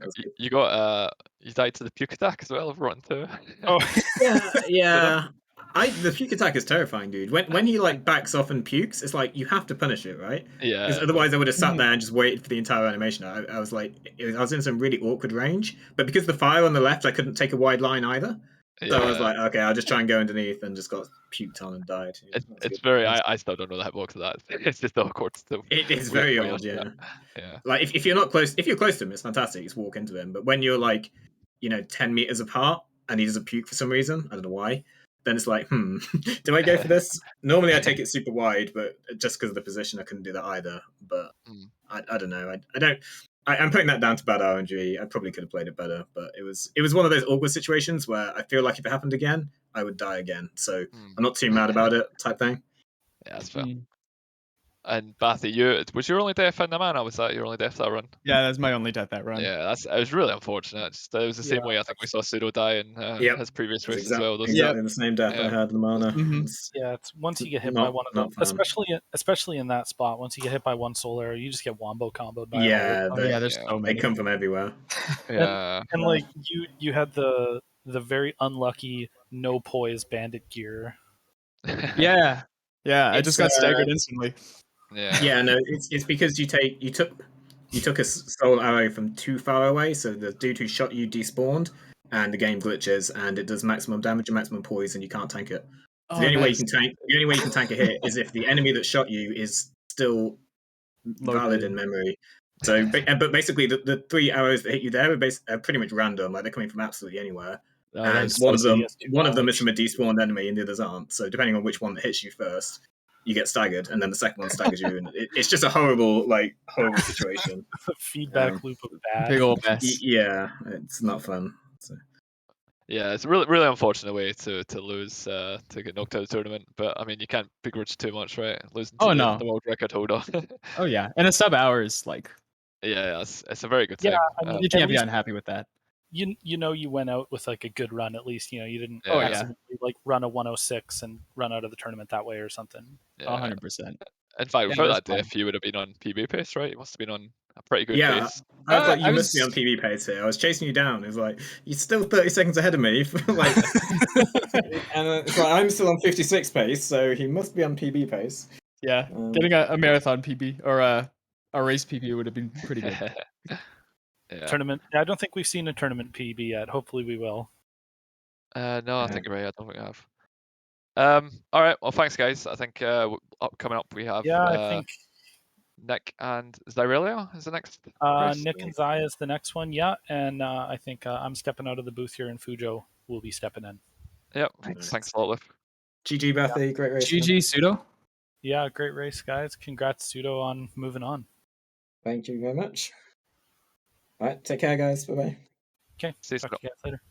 got you died to the puke attack as well of Rotten 2. Oh yeah. The puke attack is terrifying, dude. When he backs off and pukes, it's you have to punish it, right? Yeah. Because otherwise I would have sat there and just waited for the entire animation. I was I was in some really awkward range, but because the fire on the left, I couldn't take a wide line either. So I was like, okay, I'll just try and go underneath, and just got puked on and died. It's very. I still don't know the hitbox of that. It's just awkward still. It is very odd, yeah. Yeah. If you're not close, if you're close to him, it's fantastic. Just walk into him. But when you're 10 meters apart and he doesn't puke for some reason, I don't know why. then it's like, do I go for this? Normally I take it super wide, but just because of the position, I couldn't do that either. But I don't know. I'm putting that down to bad RNG. I probably could have played it better, but it was one of those awkward situations where I feel like if it happened again, I would die again. So I'm not too mad about it, type thing. Yeah, that's fair. And Bathy, was your only death in the mana? Was that your only death that run? Yeah, that's my only death that run. Yeah, it was really unfortunate. It was the same way I think we saw Pseudo die in his previous race as well. Exactly the same death I had in the mana. Yeah, it's once you get hit by one of them, especially in that spot. Once you get hit by one soul arrow, you just get wombo comboed by there's so many. They come from everywhere. Yeah, and like you had the very unlucky no poise bandit gear. Yeah, I just got staggered instantly. Yeah, no, it's because you took a soul arrow from too far away, so the dude who shot you despawned, and the game glitches, and it does maximum damage and maximum poison. You can't tank it. So the only way you can tank a hit is if the enemy that shot you is still valid in memory. So, but basically, the 3 arrows that hit you there are pretty much random. Like they're coming from absolutely anywhere. And one of them is from a despawned enemy, and the others aren't. So depending on which one that hits you first, you get staggered, and then the second one staggers you, and it's just a horrible situation. It's a feedback loop of bad. Big old mess. Yeah, it's not fun. So. Yeah, it's a really unfortunate way to lose to get knocked out of the tournament. But I mean, you can't begrudge too much, right? Losing to the world record holder. Oh yeah, and a sub hour is like. Yeah, it's a very good thing. Yeah, I mean, you can't be unhappy with that. You went out with like a good run at least. You didn't like run a 106 and run out of the tournament that way or something. 100%. In fact, without that diff, you would have been on PB pace, right? You must have been on a pretty good pace. I was like, you must be on PB pace here. I was chasing you down. It was like, you're still 30 seconds ahead of me. And it's like, I'm still on 56 pace, so he must be on PB pace. Yeah, getting a marathon PB or a race PB would have been pretty good. Tournament. I don't think we've seen a tournament PB yet. Hopefully we will. No, I think you're right. I don't think we have. All right. Well, thanks, guys. I think coming up we have I think Nick and Zyrelia is the next. Nick and Zai is the next one. Yeah, and I think I'm stepping out of the booth here, and Fujo will be stepping in. Yep. Thanks a lot, Liv. GG, Bathy. Great race. GG, Pseudo. Yeah, great race, guys. Congrats, Pseudo, on moving on. Thank you very much. All right, take care, guys. Bye-bye. Okay, talk to you guys later.